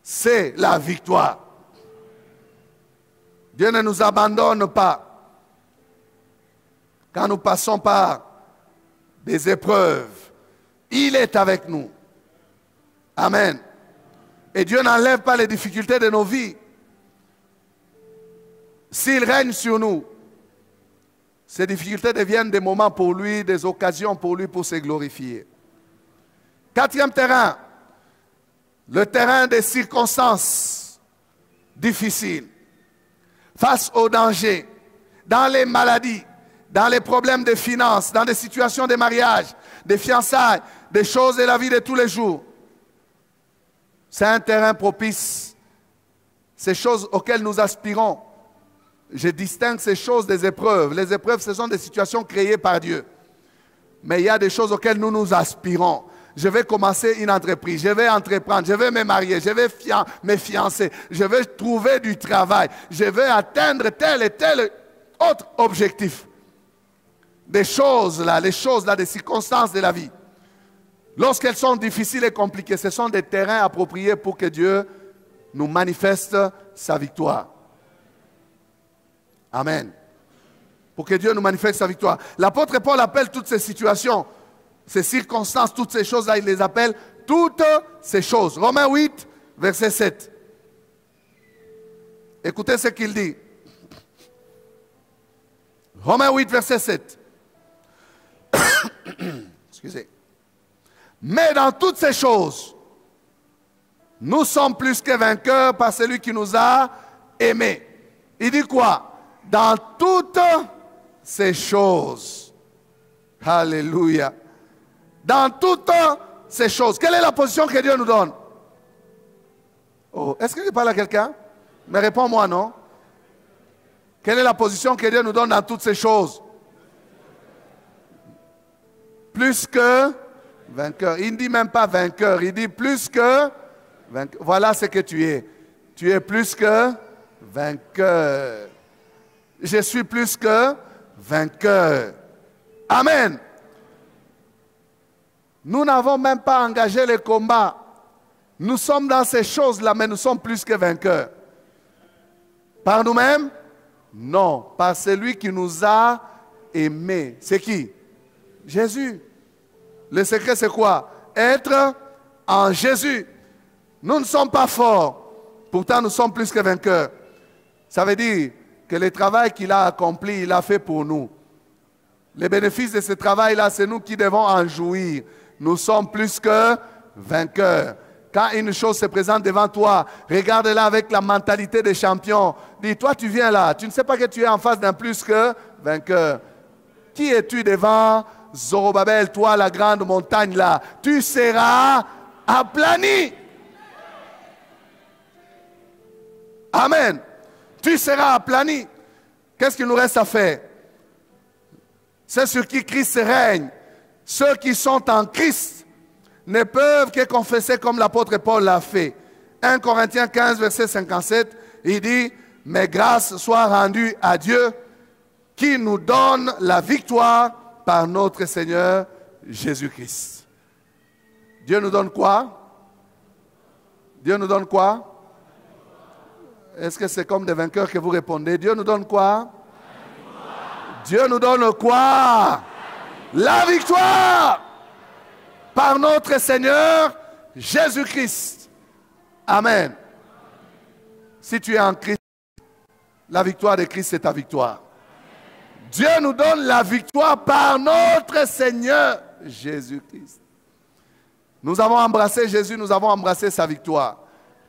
B: c'est la victoire. Dieu ne nous abandonne pas. Quand nous passons par des épreuves, il est avec nous. Amen. Et Dieu n'enlève pas les difficultés de nos vies. S'il règne sur nous, ces difficultés deviennent des moments pour lui, des occasions pour lui pour se glorifier. Quatrième terrain, le terrain des circonstances difficiles. Face aux dangers, dans les maladies, dans les problèmes de finances, dans des situations de mariage, des fiançailles, des choses de la vie de tous les jours. C'est un terrain propice. Ces choses auxquelles nous aspirons. Je distingue ces choses des épreuves. Les épreuves, ce sont des situations créées par Dieu. Mais il y a des choses auxquelles nous nous aspirons. Je vais commencer une entreprise, je vais entreprendre, je vais me marier, je vais me fiancer, je vais trouver du travail, je vais atteindre tel et tel autre objectif. Des choses là, les choses là, des circonstances de la vie. Lorsqu'elles sont difficiles et compliquées, ce sont des terrains appropriés pour que Dieu nous manifeste sa victoire. Amen. Pour que Dieu nous manifeste sa victoire. L'apôtre Paul appelle toutes ces situations, ces circonstances, toutes ces choses-là, il les appelle toutes ces choses. Romains 8, verset 7. Écoutez ce qu'il dit. Romains 8, verset 7. Excusez. Mais dans toutes ces choses, nous sommes plus que vainqueurs par celui qui nous a aimés. Il dit quoi? Dans toutes ces choses. Alléluia. Dans toutes ces choses. Quelle est la position que Dieu nous donne? Oh, est-ce que je parle à quelqu'un? Mais réponds-moi, non? Quelle est la position que Dieu nous donne dans toutes ces choses? Plus que vainqueur. Il ne dit même pas vainqueur, il dit plus que vainqueur. Voilà ce que tu es. Tu es plus que vainqueur. Je suis plus que vainqueur. Amen. Nous n'avons même pas engagé le combat. Nous sommes dans ces choses-là, mais nous sommes plus que vainqueurs. Par nous-mêmes? Non, par celui qui nous a aimés. C'est qui? Jésus. Le secret, c'est quoi? Être en Jésus. Nous ne sommes pas forts. Pourtant, nous sommes plus que vainqueurs. Ça veut dire que le travail qu'il a accompli, il l'a fait pour nous. Les bénéfices de ce travail-là, c'est nous qui devons en jouir. Nous sommes plus que vainqueurs. Quand une chose se présente devant toi, regarde-la avec la mentalité des champions. Dis, toi tu viens là, tu ne sais pas que tu es en face d'un plus que vainqueur. Qui es-tu devant Zorobabel, toi la grande montagne là? Tu seras aplani. Amen. Tu seras aplani. Qu'est-ce qu'il nous reste à faire? C'est sur qui Christ règne. Ceux qui sont en Christ ne peuvent que confesser comme l'apôtre Paul l'a fait. 1 Corinthiens 15, verset 57, il dit, « Mais grâce soit rendue à Dieu qui nous donne la victoire par notre Seigneur Jésus-Christ. » Dieu nous donne quoi? Dieu nous donne quoi? Est-ce que c'est comme des vainqueurs que vous répondez? Dieu nous donne quoi? Dieu nous donne quoi? La victoire par notre Seigneur Jésus-Christ. Amen. Si tu es en Christ, la victoire de Christ, c'est ta victoire. Dieu nous donne la victoire par notre Seigneur Jésus-Christ. Nous avons embrassé Jésus, nous avons embrassé sa victoire.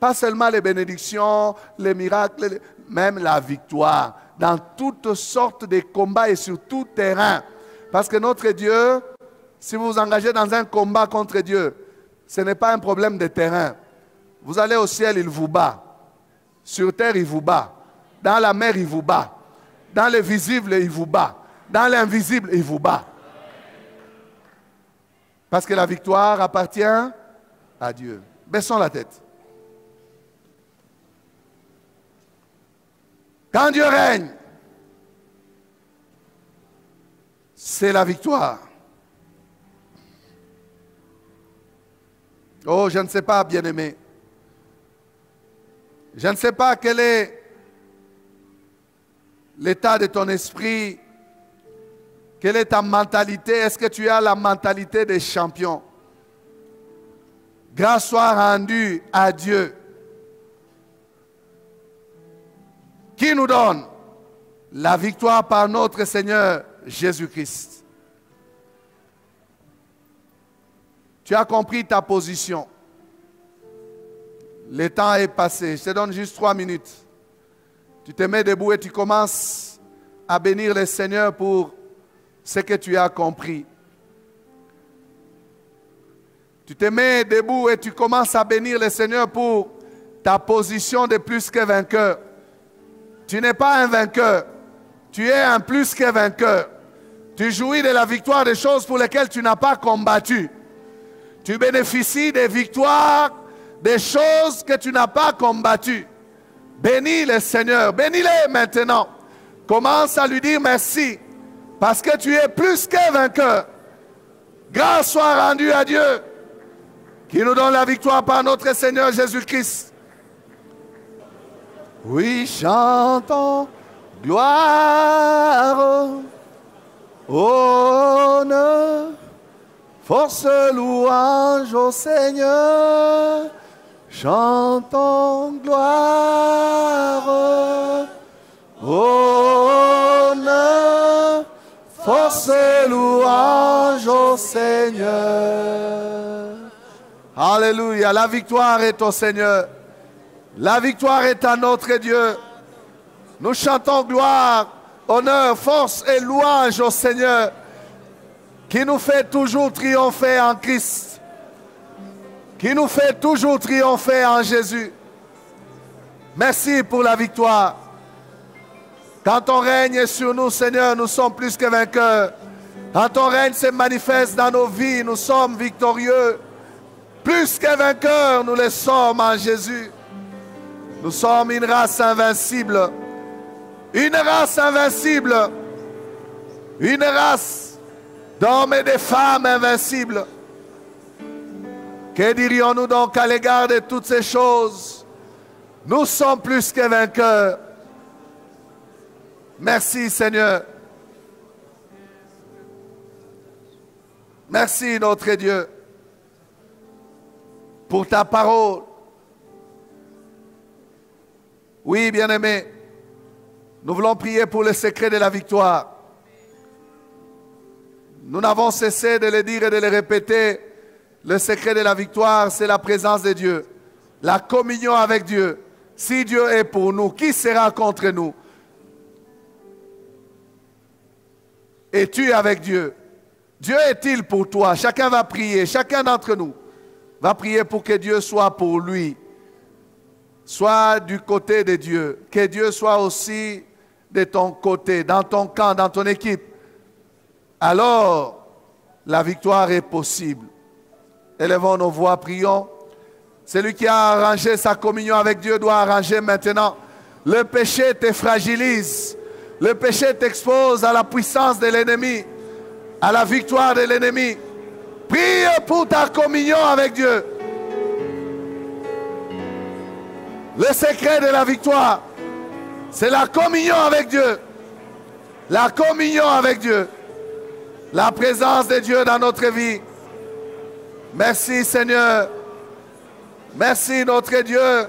B: Pas seulement les bénédictions, les miracles, même la victoire. Dans toutes sortes de combats et sur tout terrain. Parce que notre Dieu, si vous vous engagez dans un combat contre Dieu, ce n'est pas un problème de terrain. Vous allez au ciel, il vous bat. Sur terre, il vous bat. Dans la mer, il vous bat. Dans le visible, il vous bat. Dans l'invisible, il vous bat. Parce que la victoire appartient à Dieu. Baissons la tête. Quand Dieu règne, c'est la victoire. Oh, je ne sais pas, bien-aimé. Je ne sais pas quel est l'état de ton esprit. Quelle est ta mentalité? Est-ce que tu as la mentalité des champions? Grâce soit rendue à Dieu qui nous donne la victoire par notre Seigneur Jésus-Christ. Tu as compris ta position. Le temps est passé. Je te donne juste 3 minutes. Tu te mets debout et tu commences à bénir le Seigneur pour ce que tu as compris. Tu te mets debout et tu commences à bénir le Seigneur pour ta position de plus que vainqueur. Tu n'es pas un vainqueur. Tu es un plus que vainqueur. Tu jouis de la victoire des choses pour lesquelles tu n'as pas combattu. Tu bénéficies des victoires des choses que tu n'as pas combattues. Bénis le Seigneur. Bénis-le maintenant. Commence à lui dire merci. Parce que tu es plus que vainqueur. Grâce soit rendue à Dieu qui nous donne la victoire par notre Seigneur Jésus-Christ. Oui, chantons gloire, honneur, force, louange au Seigneur. Chantons gloire, honneur, force, louange au Seigneur. Alléluia, la victoire est au Seigneur. La victoire est à notre Dieu. Nous chantons gloire, honneur, force et louange au Seigneur qui nous fait toujours triompher en Christ, qui nous fait toujours triompher en Jésus. Merci pour la victoire. Quand ton règne est sur nous, Seigneur, nous sommes plus que vainqueurs. Quand ton règne se manifeste dans nos vies, nous sommes victorieux. Plus que vainqueurs, nous le sommes en Jésus. Nous sommes une race invincible. Une race invincible. Une race d'hommes et de femmes invincibles. Que dirions-nous donc à l'égard de toutes ces choses? Nous sommes plus que vainqueurs. Merci Seigneur. Merci notre Dieu pour ta parole. Oui, bien-aimés, nous voulons prier pour le secret de la victoire. Nous n'avons cessé de le dire et de le répéter. Le secret de la victoire, c'est la présence de Dieu. La communion avec Dieu. Si Dieu est pour nous, qui sera contre nous? Es-tu avec Dieu? Dieu est-il pour toi? Chacun va prier. Chacun d'entre nous va prier pour que Dieu soit pour lui. Sois du côté de Dieu. Que Dieu soit aussi de ton côté, dans ton camp, dans ton équipe. Alors, la victoire est possible. Élevons nos voix, prions. Celui qui a arrangé sa communion avec Dieu doit arranger maintenant. Le péché te fragilise. Le péché t'expose à la puissance de l'ennemi, à la victoire de l'ennemi. Prie pour ta communion avec Dieu. Le secret de la victoire, c'est la communion avec Dieu. La communion avec Dieu. La présence de Dieu dans notre vie. Merci Seigneur. Merci notre Dieu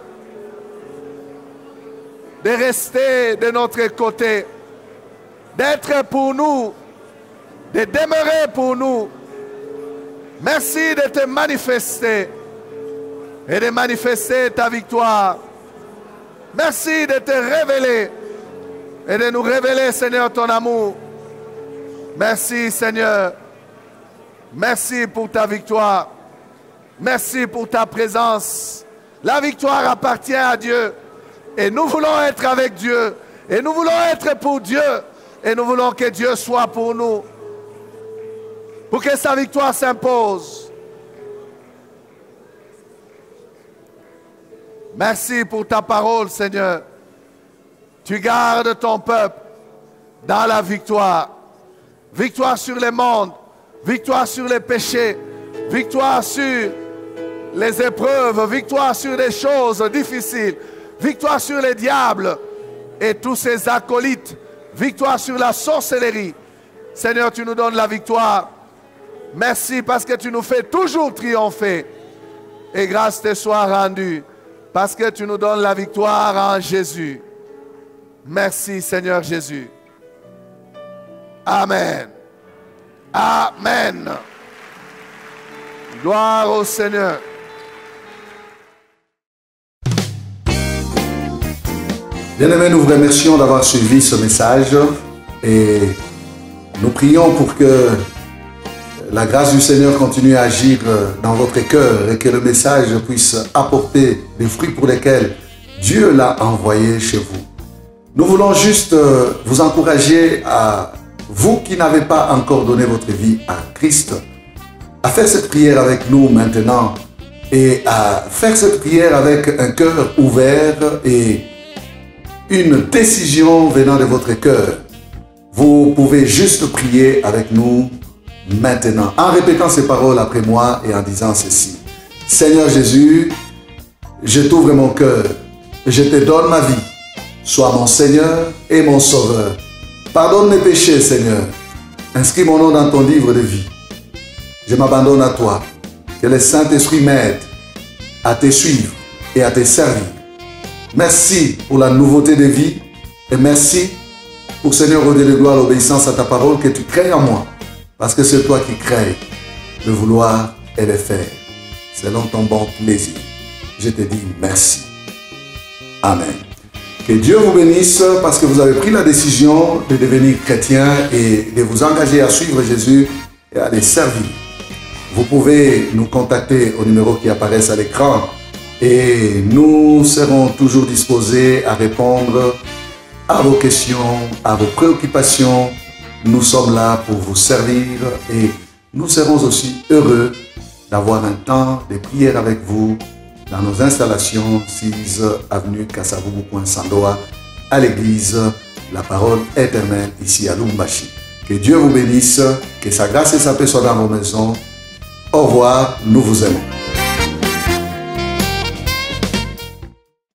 B: de rester de notre côté, d'être pour nous, de demeurer pour nous. Merci de te manifester et de manifester ta victoire. Merci de te révéler et de nous révéler, Seigneur, ton amour. Merci, Seigneur. Merci pour ta victoire. Merci pour ta présence. La victoire appartient à Dieu. Et nous voulons être avec Dieu. Et nous voulons être pour Dieu. Et nous voulons que Dieu soit pour nous. Pour que sa victoire s'impose. Merci pour ta parole, Seigneur. Tu gardes ton peuple dans la victoire. Victoire sur le monde. Victoire sur les péchés. Victoire sur les épreuves. Victoire sur les choses difficiles. Victoire sur les diables et tous ses acolytes. Victoire sur la sorcellerie. Seigneur, tu nous donnes la victoire. Merci parce que tu nous fais toujours triompher. et grâce te soit rendue parce que tu nous donnes la victoire en Jésus. Merci Seigneur Jésus. Amen. Amen. Gloire au Seigneur.
C: Bien-aimés, nous vous remercions d'avoir suivi ce message et nous prions pour que la grâce du Seigneur continue à agir dans votre cœur et que le message puisse apporter des fruits pour lesquels Dieu l'a envoyé chez vous. Nous voulons juste vous encourager à vous qui n'avez pas encore donné votre vie à Christ, à faire cette prière avec nous maintenant et à faire cette prière avec un cœur ouvert et une décision venant de votre cœur. Vous pouvez juste prier avec nous maintenant en répétant ces paroles après moi et en disant ceci. Seigneur Jésus, je t'ouvre mon cœur, je te donne ma vie. Sois mon Seigneur et mon Sauveur. Pardonne mes péchés, Seigneur. Inscris mon nom dans ton livre de vie. Je m'abandonne à toi. Que le Saint-Esprit m'aide à te suivre et à te servir. Merci pour la nouveauté de vie et merci pour, Seigneur, au Dieu de gloire, l'obéissance à ta parole que tu crées en moi. Parce que c'est toi qui crées le vouloir et le faire. Selon ton bon plaisir. Je te dis merci. Amen. Que Dieu vous bénisse parce que vous avez pris la décision de devenir chrétien et de vous engager à suivre Jésus et à les servir. Vous pouvez nous contacter au numéro qui apparaît à l'écran et nous serons toujours disposés à répondre à vos questions, à vos préoccupations. Nous sommes là pour vous servir et nous serons aussi heureux d'avoir un temps de prière avec vous dans nos installations 6 avenue Kasavubu, Sandoa, à l'église La Parole Éternelle, ici à Lumbashi. Que Dieu vous bénisse, que sa grâce et sa paix soient dans vos maisons. Au revoir, nous vous aimons.